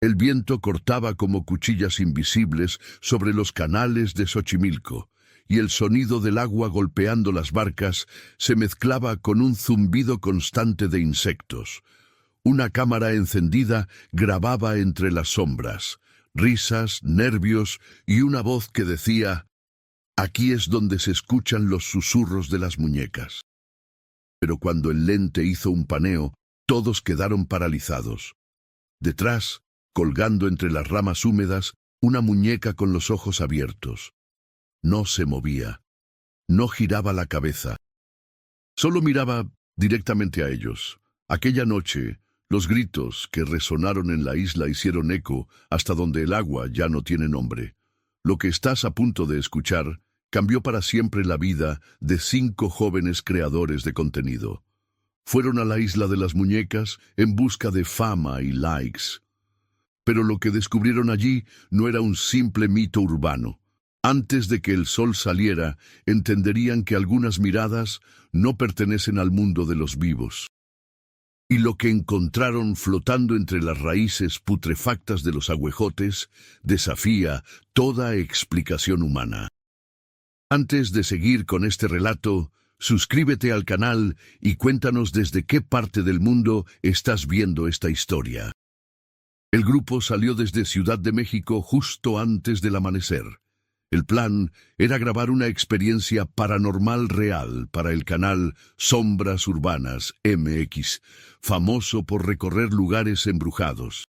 El viento cortaba como cuchillas invisibles sobre los canales de Xochimilco, y el sonido del agua golpeando las barcas se mezclaba con un zumbido constante de insectos. Una cámara encendida grababa entre las sombras, risas, nervios y una voz que decía: «Aquí es donde se escuchan los susurros de las muñecas». Pero cuando el lente hizo un paneo, todos quedaron paralizados. Detrás, colgando entre las ramas húmedas, una muñeca con los ojos abiertos. No se movía, no giraba la cabeza, solo miraba directamente a ellos. Aquella noche, los gritos que resonaron en la isla hicieron eco hasta donde el agua ya no tiene nombre. Lo que estás a punto de escuchar cambió para siempre la vida de 5 jóvenes creadores de contenido. Fueron a la isla de las muñecas en busca de fama y likes. Pero lo que descubrieron allí no era un simple mito urbano. Antes de que el sol saliera, entenderían que algunas miradas no pertenecen al mundo de los vivos. Y lo que encontraron flotando entre las raíces putrefactas de los aguejotes desafía toda explicación humana. Antes de seguir con este relato, suscríbete al canal y cuéntanos desde qué parte del mundo estás viendo esta historia. El grupo salió desde Ciudad de México justo antes del amanecer. El plan era grabar una experiencia paranormal real para el canal Sombras Urbanas MX, famoso por recorrer lugares embrujados.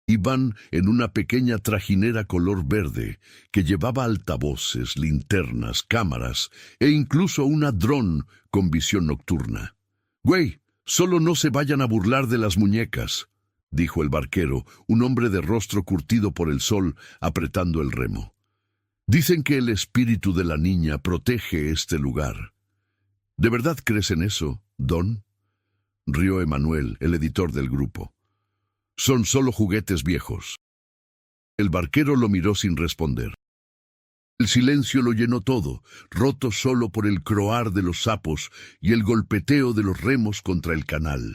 Iban en una pequeña trajinera color verde que llevaba altavoces, linternas, cámaras e incluso una dron con visión nocturna. «Güey, solo no se vayan a burlar de las muñecas», dijo el barquero, un hombre de rostro curtido por el sol, apretando el remo. «Dicen que el espíritu de la niña protege este lugar». «¿De verdad crees en eso, Don?», rió Emanuel, el editor del grupo. «Son solo juguetes viejos». El barquero lo miró sin responder. El silencio lo llenó todo, roto solo por el croar de los sapos y el golpeteo de los remos contra el canal.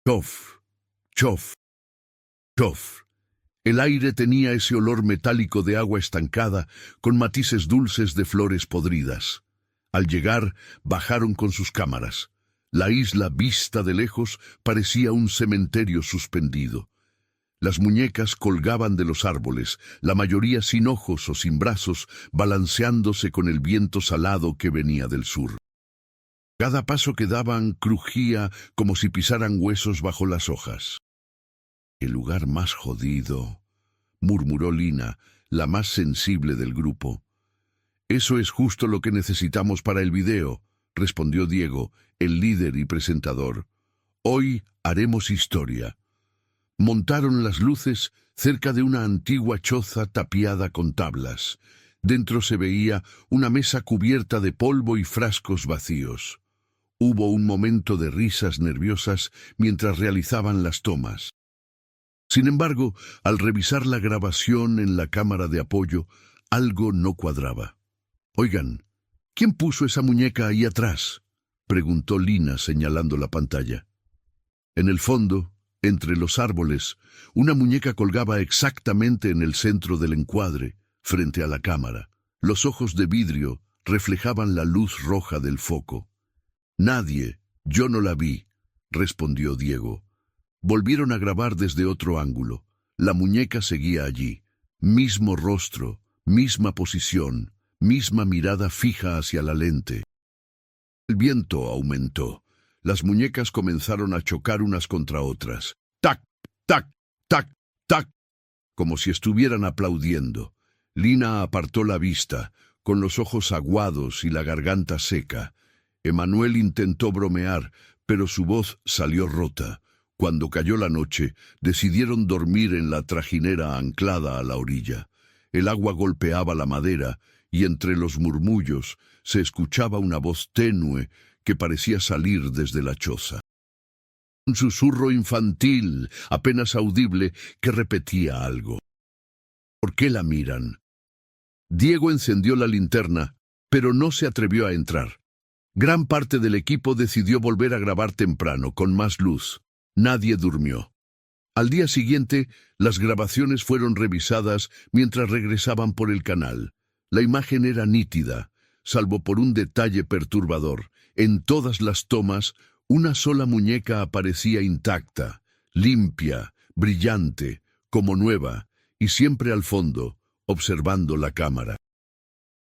Chof, chof, chof. El aire tenía ese olor metálico de agua estancada con matices dulces de flores podridas. Al llegar, bajaron con sus cámaras. La isla, vista de lejos, parecía un cementerio suspendido. Las muñecas colgaban de los árboles, la mayoría sin ojos o sin brazos, balanceándose con el viento salado que venía del sur. Cada paso que daban crujía como si pisaran huesos bajo las hojas. «El lugar más jodido», murmuró Lina, la más sensible del grupo. «Eso es justo lo que necesitamos para el video», respondió Diego, el líder y presentador. «Hoy haremos historia». Montaron las luces cerca de una antigua choza tapiada con tablas. Dentro se veía una mesa cubierta de polvo y frascos vacíos. Hubo un momento de risas nerviosas mientras realizaban las tomas. Sin embargo, al revisar la grabación en la cámara de apoyo, algo no cuadraba. «Oigan, ¿quién puso esa muñeca ahí atrás?», preguntó Lina señalando la pantalla. En el fondo, entre los árboles, una muñeca colgaba exactamente en el centro del encuadre, frente a la cámara. Los ojos de vidrio reflejaban la luz roja del foco. «Nadie, yo no la vi», respondió Diego. Volvieron a grabar desde otro ángulo. La muñeca seguía allí. Mismo rostro, misma posición, misma mirada fija hacia la lente. El viento aumentó. Las muñecas comenzaron a chocar unas contra otras. ¡Tac, tac, tac, tac!, como si estuvieran aplaudiendo. Lina apartó la vista, con los ojos aguados y la garganta seca. Emanuel intentó bromear, pero su voz salió rota. Cuando cayó la noche, decidieron dormir en la trajinera anclada a la orilla. El agua golpeaba la madera y entre los murmullos se escuchaba una voz tenue que parecía salir desde la choza. Un susurro infantil, apenas audible, que repetía algo. «¿Por qué la miran?». Diego encendió la linterna, pero no se atrevió a entrar. Gran parte del equipo decidió volver a grabar temprano, con más luz. Nadie durmió. Al día siguiente, las grabaciones fueron revisadas mientras regresaban por el canal. La imagen era nítida, salvo por un detalle perturbador. En todas las tomas, una sola muñeca aparecía intacta, limpia, brillante, como nueva, y siempre al fondo, observando la cámara.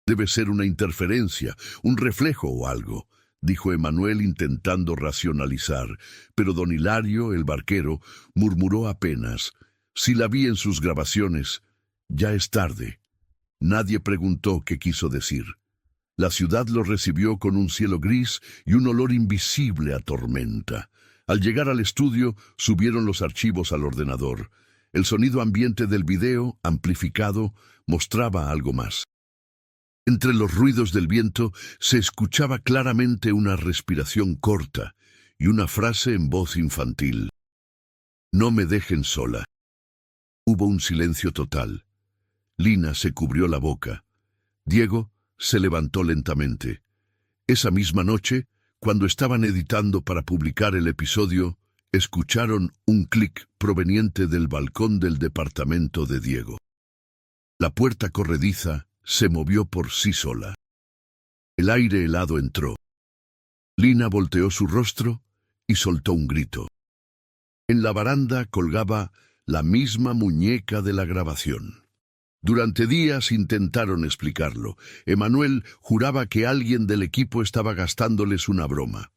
«Debe ser una interferencia, un reflejo o algo», dijo Emanuel intentando racionalizar, pero don Hilario, el barquero, murmuró apenas: «Si la vi en sus grabaciones, ya es tarde». Nadie preguntó qué quiso decir. La ciudad lo recibió con un cielo gris y un olor invisible a tormenta. Al llegar al estudio, subieron los archivos al ordenador. El sonido ambiente del video, amplificado, mostraba algo más. Entre los ruidos del viento se escuchaba claramente una respiración corta y una frase en voz infantil: «No me dejen sola». Hubo un silencio total. Lina se cubrió la boca. Diego se levantó lentamente. Esa misma noche, cuando estaban editando para publicar el episodio, escucharon un clic proveniente del balcón del departamento de Diego. La puerta corrediza se movió por sí sola. El aire helado entró. Lina volteó su rostro y soltó un grito. En la baranda colgaba la misma muñeca de la grabación. Durante días intentaron explicarlo. Emanuel juraba que alguien del equipo estaba gastándoles una broma.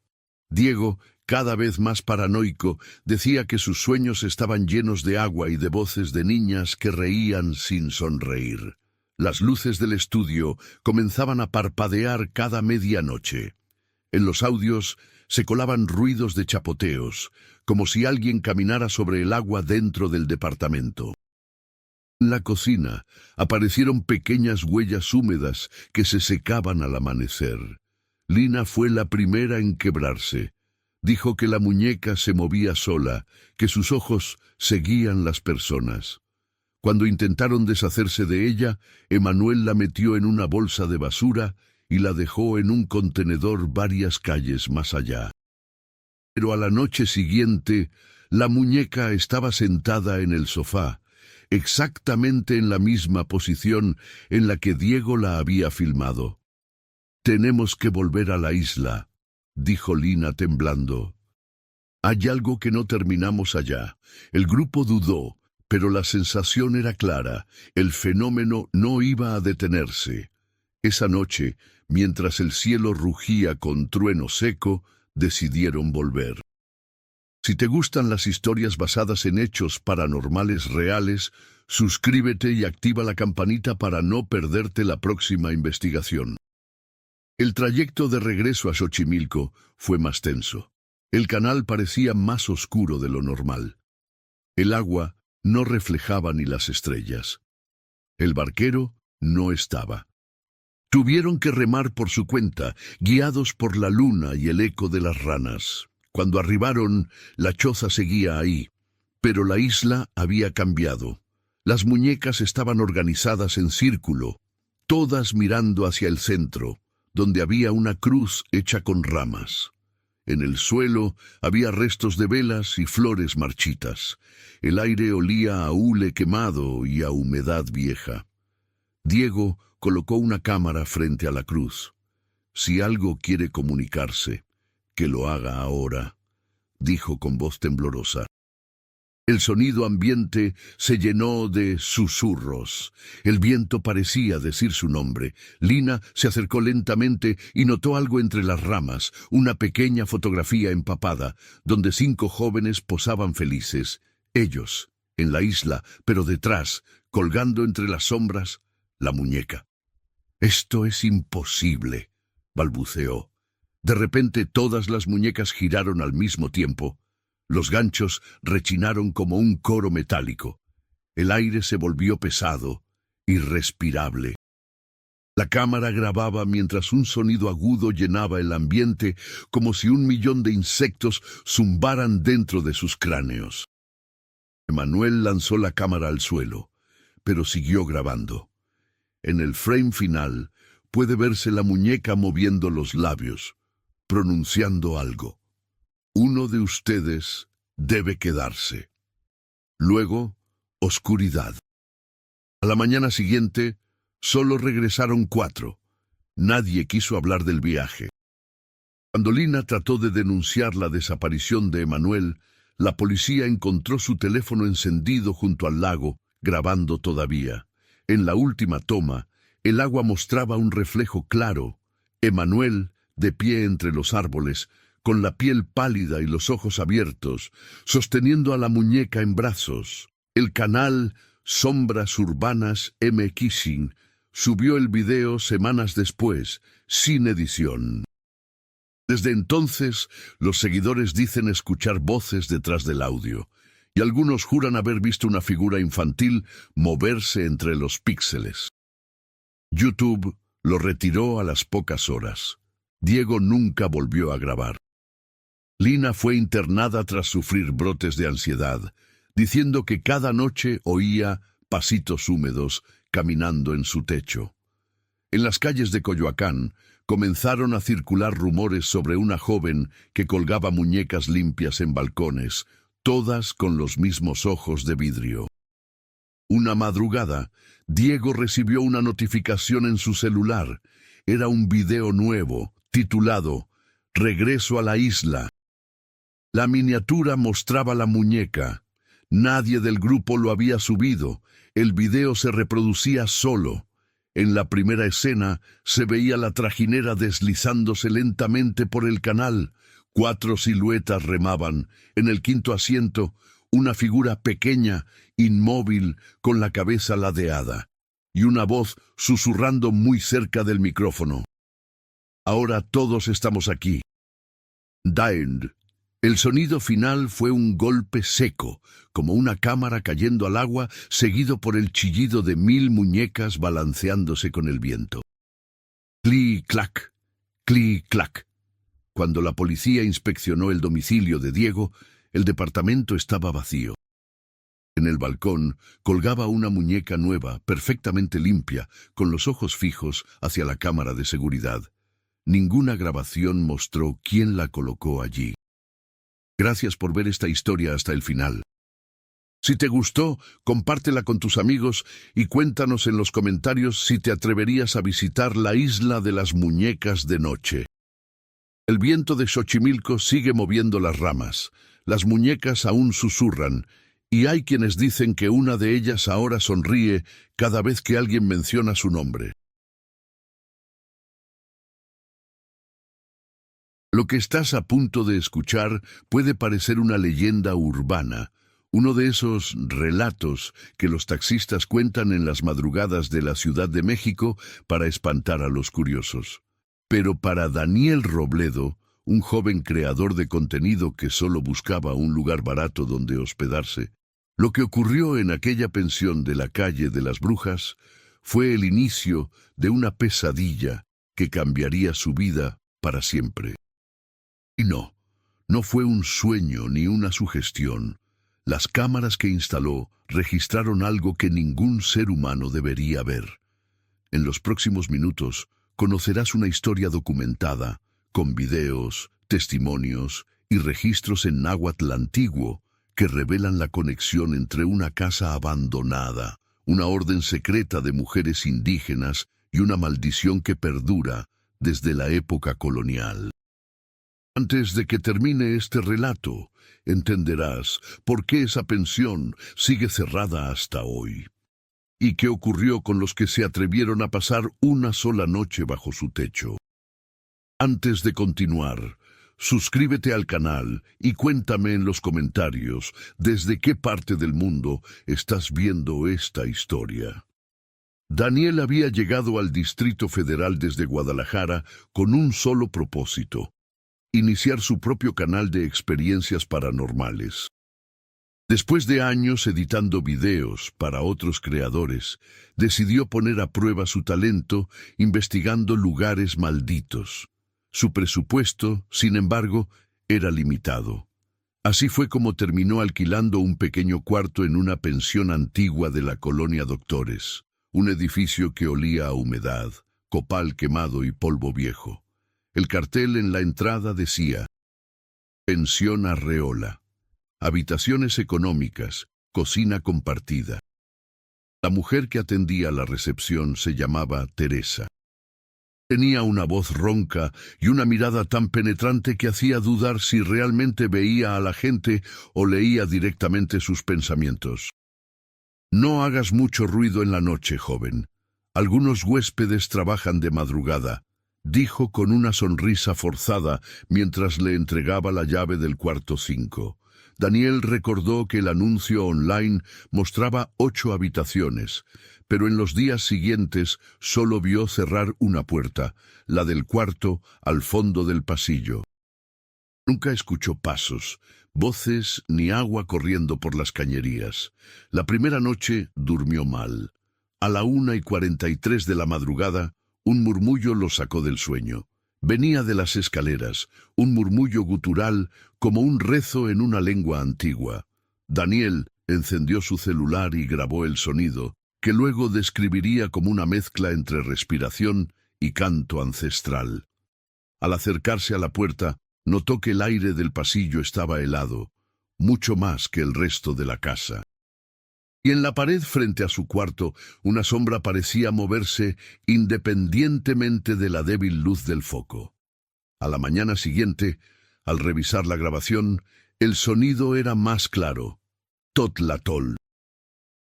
Diego, cada vez más paranoico, decía que sus sueños estaban llenos de agua y de voces de niñas que reían sin sonreír. Las luces del estudio comenzaban a parpadear cada medianoche. En los audios se colaban ruidos de chapoteos, como si alguien caminara sobre el agua dentro del departamento. En la cocina aparecieron pequeñas huellas húmedas que se secaban al amanecer. Lina fue la primera en quebrarse. Dijo que la muñeca se movía sola, que sus ojos seguían las personas. Cuando intentaron deshacerse de ella, Emanuel la metió en una bolsa de basura y la dejó en un contenedor varias calles más allá. Pero a la noche siguiente, la muñeca estaba sentada en el sofá, exactamente en la misma posición en la que Diego la había filmado. «Tenemos que volver a la isla», dijo Lina temblando. «Hay algo que no terminamos allá». El grupo dudó, Pero la sensación era clara, el fenómeno no iba a detenerse. Esa noche, mientras el cielo rugía con trueno seco, decidieron volver. Si te gustan las historias basadas en hechos paranormales reales, suscríbete y activa la campanita para no perderte la próxima investigación. El trayecto de regreso a Xochimilco fue más tenso. El canal parecía más oscuro de lo normal. El agua no reflejaba ni las estrellas. El barquero no estaba. Tuvieron que remar por su cuenta, guiados por la luna y el eco de las ranas. Cuando arribaron, la choza seguía ahí, pero la isla había cambiado. Las muñecas estaban organizadas en círculo, todas mirando hacia el centro, donde había una cruz hecha con ramas. En el suelo había restos de velas y flores marchitas. El aire olía a hule quemado y a humedad vieja. Diego colocó una cámara frente a la cruz. Si algo quiere comunicarse, que lo haga ahora, dijo con voz temblorosa. El sonido ambiente se llenó de susurros. El viento parecía decir su nombre. Lina se acercó lentamente y notó algo entre las ramas, una pequeña fotografía empapada, donde 5 jóvenes posaban felices. Ellos, en la isla, pero detrás, colgando entre las sombras, la muñeca. «Esto es imposible», balbuceó. De repente todas las muñecas giraron al mismo tiempo. Los ganchos rechinaron como un coro metálico. El aire se volvió pesado, irrespirable. La cámara grababa mientras un sonido agudo llenaba el ambiente, como si 1.000.000 de insectos zumbaran dentro de sus cráneos. Emanuel lanzó la cámara al suelo, pero siguió grabando. En el frame final puede verse la muñeca moviendo los labios, pronunciando algo. «Uno de ustedes debe quedarse». Luego, oscuridad. A la mañana siguiente, solo regresaron 4. Nadie quiso hablar del viaje. Cuando Lina trató de denunciar la desaparición de Emanuel, la policía encontró su teléfono encendido junto al lago, grabando todavía. En la última toma, el agua mostraba un reflejo claro. Emanuel, de pie entre los árboles, con la piel pálida y los ojos abiertos, sosteniendo a la muñeca en brazos. El canal Sombras Urbanas MXing subió el video semanas después, sin edición. Desde entonces, los seguidores dicen escuchar voces detrás del audio, y algunos juran haber visto una figura infantil moverse entre los píxeles. YouTube lo retiró a las pocas horas. Diego nunca volvió a grabar. Lina fue internada tras sufrir brotes de ansiedad, diciendo que cada noche oía pasitos húmedos caminando en su techo. En las calles de Coyoacán comenzaron a circular rumores sobre una joven que colgaba muñecas limpias en balcones, todas con los mismos ojos de vidrio. Una madrugada, Diego recibió una notificación en su celular. Era un video nuevo, titulado «Regreso a la isla». La miniatura mostraba la muñeca. Nadie del grupo lo había subido. El video se reproducía solo. En la primera escena se veía la trajinera deslizándose lentamente por el canal. 4 siluetas remaban. En el 5.º asiento, una figura pequeña, inmóvil, con la cabeza ladeada, y una voz susurrando muy cerca del micrófono. «Ahora todos estamos aquí». The End. El sonido final fue un golpe seco, como una cámara cayendo al agua, seguido por el chillido de 1000 muñecas balanceándose con el viento. Clic-clac, clic-clac. Cuando la policía inspeccionó el domicilio de Diego, el departamento estaba vacío. En el balcón colgaba una muñeca nueva, perfectamente limpia, con los ojos fijos hacia la cámara de seguridad. Ninguna grabación mostró quién la colocó allí. Gracias por ver esta historia hasta el final. Si te gustó, compártela con tus amigos y cuéntanos en los comentarios si te atreverías a visitar la isla de las muñecas de noche. El viento de Xochimilco sigue moviendo las ramas. Las muñecas aún susurran Y hay quienes dicen que una de ellas ahora sonríe cada vez que alguien menciona su nombre. Lo que estás a punto de escuchar puede parecer una leyenda urbana, uno de esos relatos que los taxistas cuentan en las madrugadas de la Ciudad de México para espantar a los curiosos. Pero para Daniel Robledo, un joven creador de contenido que solo buscaba un lugar barato donde hospedarse, lo que ocurrió en aquella pensión de la calle de las Brujas fue el inicio de una pesadilla que cambiaría su vida para siempre. Y no fue un sueño ni una sugestión. Las cámaras que instaló registraron algo que ningún ser humano debería ver. En los próximos minutos conocerás una historia documentada, con videos, testimonios y registros en náhuatl antiguo que revelan la conexión entre una casa abandonada, una orden secreta de mujeres indígenas y una maldición que perdura desde la época colonial. Antes de que termine este relato, entenderás por qué esa pensión sigue cerrada hasta hoy. ¿Y qué ocurrió con los que se atrevieron a pasar una sola noche bajo su techo? Antes de continuar, suscríbete al canal y cuéntame en los comentarios desde qué parte del mundo estás viendo esta historia. Daniel había llegado al Distrito Federal desde Guadalajara con un solo propósito: iniciar su propio canal de experiencias paranormales. Después de años editando videos para otros creadores, decidió poner a prueba su talento investigando lugares malditos. Su presupuesto, sin embargo, era limitado. Así fue como terminó alquilando un pequeño cuarto en una pensión antigua de la colonia Doctores, un edificio que olía a humedad, copal quemado y polvo viejo. El cartel en la entrada decía: Pensión Arreola. Habitaciones económicas, cocina compartida. La mujer que atendía la recepción se llamaba Teresa. Tenía una voz ronca y una mirada tan penetrante que hacía dudar si realmente veía a la gente o leía directamente sus pensamientos. No hagas mucho ruido en la noche, joven. Algunos huéspedes trabajan de madrugada, dijo con una sonrisa forzada mientras le entregaba la llave del cuarto 5. Daniel recordó que el anuncio online mostraba 8 habitaciones, pero en los días siguientes solo vio cerrar una puerta, la del cuarto, al fondo del pasillo. Nunca escuchó pasos, voces ni agua corriendo por las cañerías. La primera noche durmió mal. A la 1:43 de la madrugada, un murmullo lo sacó del sueño. Venía de las escaleras, un murmullo gutural como un rezo en una lengua antigua. Daniel encendió su celular y grabó el sonido, que luego describiría como una mezcla entre respiración y canto ancestral. Al acercarse a la puerta, notó que el aire del pasillo estaba helado, mucho más que el resto de la casa. Y en la pared frente a su cuarto, una sombra parecía moverse independientemente de la débil luz del foco. A la mañana siguiente, al revisar la grabación, el sonido era más claro: Totlatol.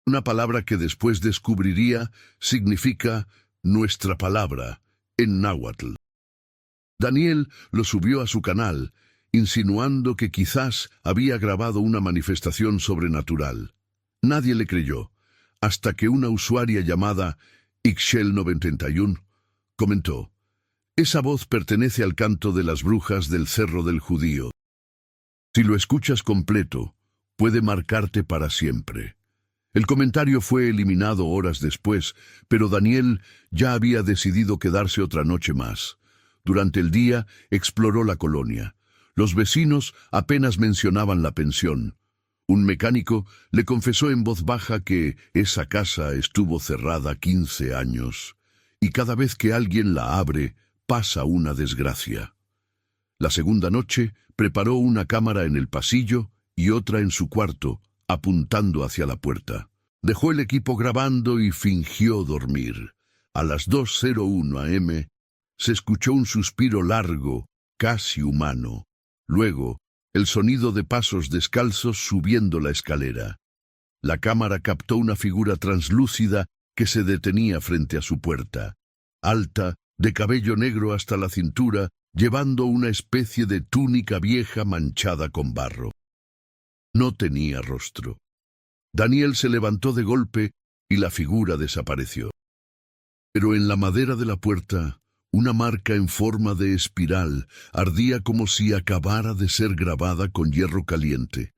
Una palabra que después descubriría significa nuestra palabra en náhuatl. Daniel lo subió a su canal, insinuando que quizás había grabado una manifestación sobrenatural. Nadie le creyó, hasta que una usuaria llamada Ixchel91 comentó: esa voz pertenece al canto de las brujas del Cerro del Judío. Si lo escuchas completo, puede marcarte para siempre. El comentario fue eliminado horas después, pero Daniel ya había decidido quedarse otra noche más. Durante el día exploró la colonia. Los vecinos apenas mencionaban la pensión. Un mecánico le confesó en voz baja que esa casa estuvo cerrada 15 años, y cada vez que alguien la abre, pasa una desgracia. La segunda noche preparó una cámara en el pasillo y otra en su cuarto, apuntando hacia la puerta. Dejó el equipo grabando y fingió dormir. A las 2:01 am, se escuchó un suspiro largo, casi humano. Luego, el sonido de pasos descalzos subiendo la escalera. La cámara captó una figura translúcida que se detenía frente a su puerta, alta, de cabello negro hasta la cintura, llevando una especie de túnica vieja manchada con barro. No tenía rostro. Daniel se levantó de golpe y la figura desapareció. Pero en la madera de la puerta, una marca en forma de espiral ardía como si acabara de ser grabada con hierro caliente.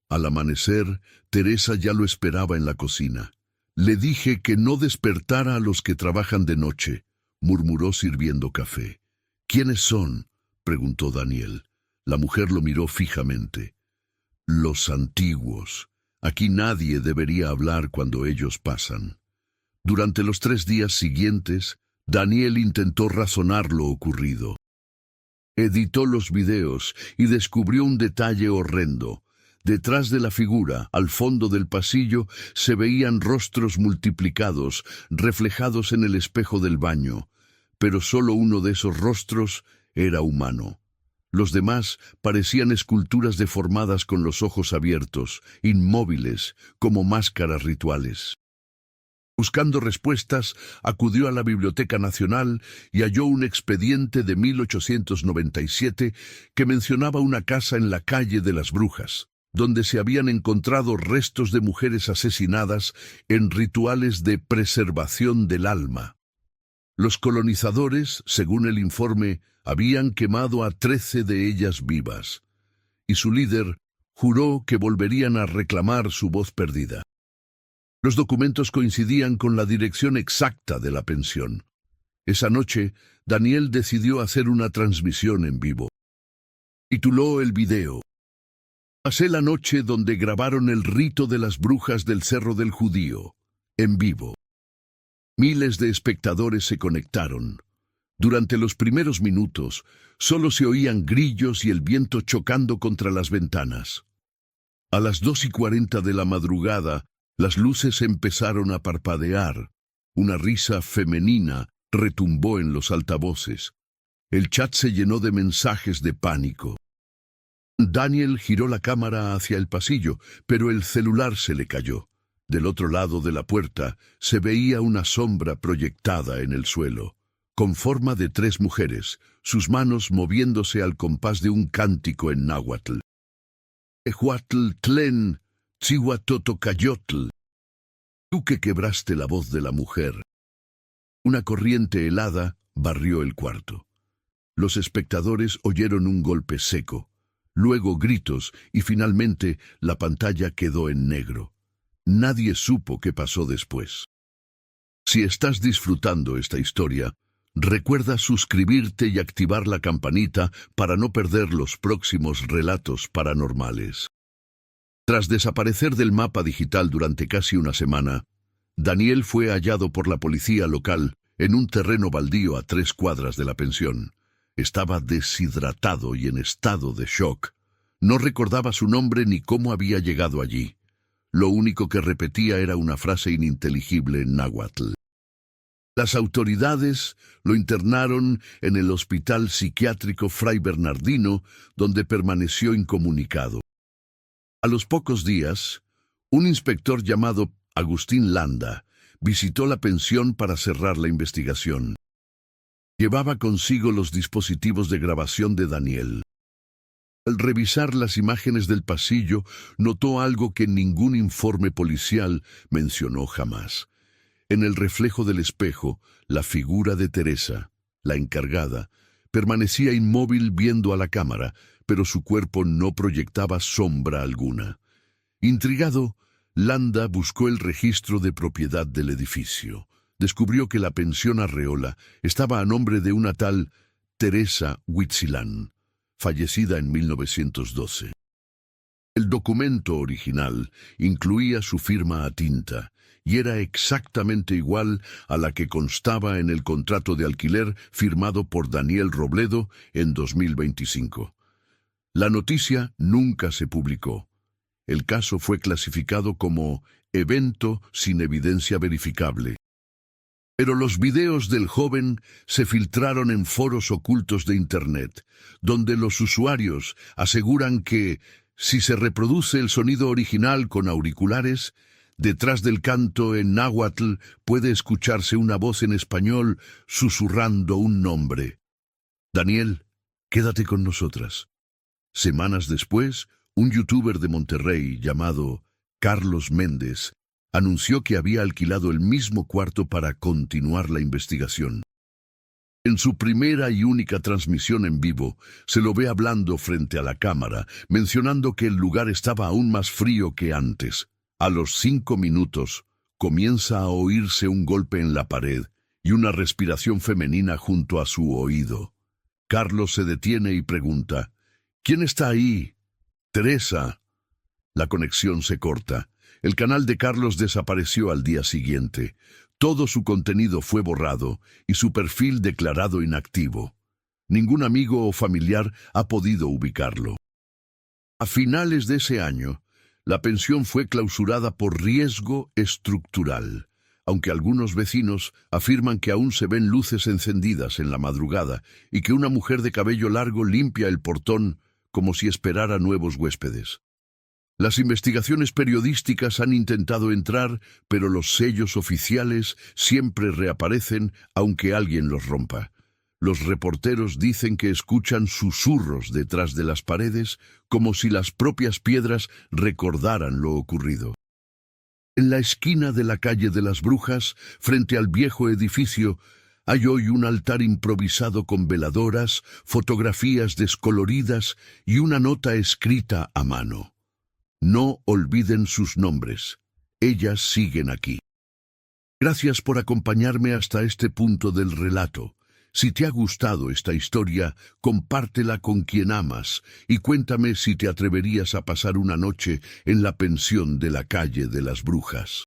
Al amanecer, Teresa ya lo esperaba en la cocina. Le dije que no despertara a los que trabajan de noche, murmuró sirviendo café. ¿Quiénes son?, preguntó Daniel. La mujer lo miró fijamente. Los antiguos. Aquí nadie debería hablar cuando ellos pasan. Durante los 3 días siguientes, Daniel intentó razonar lo ocurrido. Editó los videos y descubrió un detalle horrendo. Detrás de la figura, al fondo del pasillo, se veían rostros multiplicados, reflejados en el espejo del baño. Pero solo uno de esos rostros era humano. Los demás parecían esculturas deformadas con los ojos abiertos, inmóviles, como máscaras rituales. Buscando respuestas, acudió a la Biblioteca Nacional y halló un expediente de 1897 que mencionaba una casa en la calle de las Brujas, donde se habían encontrado restos de mujeres asesinadas en rituales de preservación del alma. Los colonizadores, según el informe, habían quemado a 13 de ellas vivas, y su líder juró que volverían a reclamar su voz perdida. Los documentos coincidían con la dirección exacta de la pensión. Esa noche, Daniel decidió hacer una transmisión en vivo. Tituló el video: Pasé la noche donde grabaron el rito de las brujas del Cerro del Judío, en vivo. Miles de espectadores se conectaron. Durante los primeros minutos, solo se oían grillos y el viento chocando contra las ventanas. A las 2:40 de la madrugada, las luces empezaron a parpadear. Una risa femenina retumbó en los altavoces. El chat se llenó de mensajes de pánico. Daniel giró la cámara hacia el pasillo, pero el celular se le cayó. Del otro lado de la puerta se veía una sombra proyectada en el suelo, con forma de 3 mujeres, sus manos moviéndose al compás de un cántico en náhuatl. Ehuatl tlen, Tzihuatotocayotl. Tú que quebraste la voz de la mujer. Una corriente helada barrió el cuarto. Los espectadores oyeron un golpe seco, luego gritos y finalmente la pantalla quedó en negro. Nadie supo qué pasó después. Si estás disfrutando esta historia, recuerda suscribirte y activar la campanita para no perder los próximos relatos paranormales. Tras desaparecer del mapa digital durante casi una semana, Daniel fue hallado por la policía local en un terreno baldío a 3 cuadras de la pensión. Estaba deshidratado y en estado de shock. No recordaba su nombre ni cómo había llegado allí. Lo único que repetía era una frase ininteligible en náhuatl. Las autoridades lo internaron en el Hospital Psiquiátrico Fray Bernardino, donde permaneció incomunicado. A los pocos días, un inspector llamado Agustín Landa visitó la pensión para cerrar la investigación. Llevaba consigo los dispositivos de grabación de Daniel. Al revisar las imágenes del pasillo, notó algo que ningún informe policial mencionó jamás. En el reflejo del espejo, la figura de Teresa, la encargada, permanecía inmóvil viendo a la cámara, pero su cuerpo no proyectaba sombra alguna. Intrigado, Landa buscó el registro de propiedad del edificio. Descubrió que la pensión Arreola estaba a nombre de una tal Teresa Huitzilán, fallecida en 1912. El documento original incluía su firma a tinta y era exactamente igual a la que constaba en el contrato de alquiler firmado por Daniel Robledo en 2025. La noticia nunca se publicó. El caso fue clasificado como evento sin evidencia verificable. Pero los videos del joven se filtraron en foros ocultos de Internet, donde los usuarios aseguran que, si se reproduce el sonido original con auriculares, Detrás del canto en náhuatl puede escucharse una voz en español susurrando un nombre. Daniel, quédate con nosotras. Semanas después, un youtuber de Monterrey llamado Carlos Méndez anunció que había alquilado el mismo cuarto para continuar la investigación. En su primera y única transmisión en vivo, se lo ve hablando frente a la cámara, mencionando que el lugar estaba aún más frío que antes. A los 5 minutos, comienza a oírse un golpe en la pared y una respiración femenina junto a su oído. Carlos se detiene y pregunta, ¿quién está ahí? Teresa. La conexión se corta. El canal de Carlos desapareció al día siguiente. Todo su contenido fue borrado y su perfil declarado inactivo. Ningún amigo o familiar ha podido ubicarlo. A finales de ese año, la pensión fue clausurada por riesgo estructural, aunque algunos vecinos afirman que aún se ven luces encendidas en la madrugada y que una mujer de cabello largo limpia el portón como si esperara nuevos huéspedes. Las investigaciones periodísticas han intentado entrar, pero los sellos oficiales siempre reaparecen aunque alguien los rompa. Los reporteros dicen que escuchan susurros detrás de las paredes, como si las propias piedras recordaran lo ocurrido. En la esquina de la calle de las Brujas, frente al viejo edificio, hay hoy un altar improvisado con veladoras, fotografías descoloridas y una nota escrita a mano. No olviden sus nombres. Ellas siguen aquí. Gracias por acompañarme hasta este punto del relato. Si te ha gustado esta historia, compártela con quien amas y cuéntame si te atreverías a pasar una noche en la pensión de la calle de las Brujas.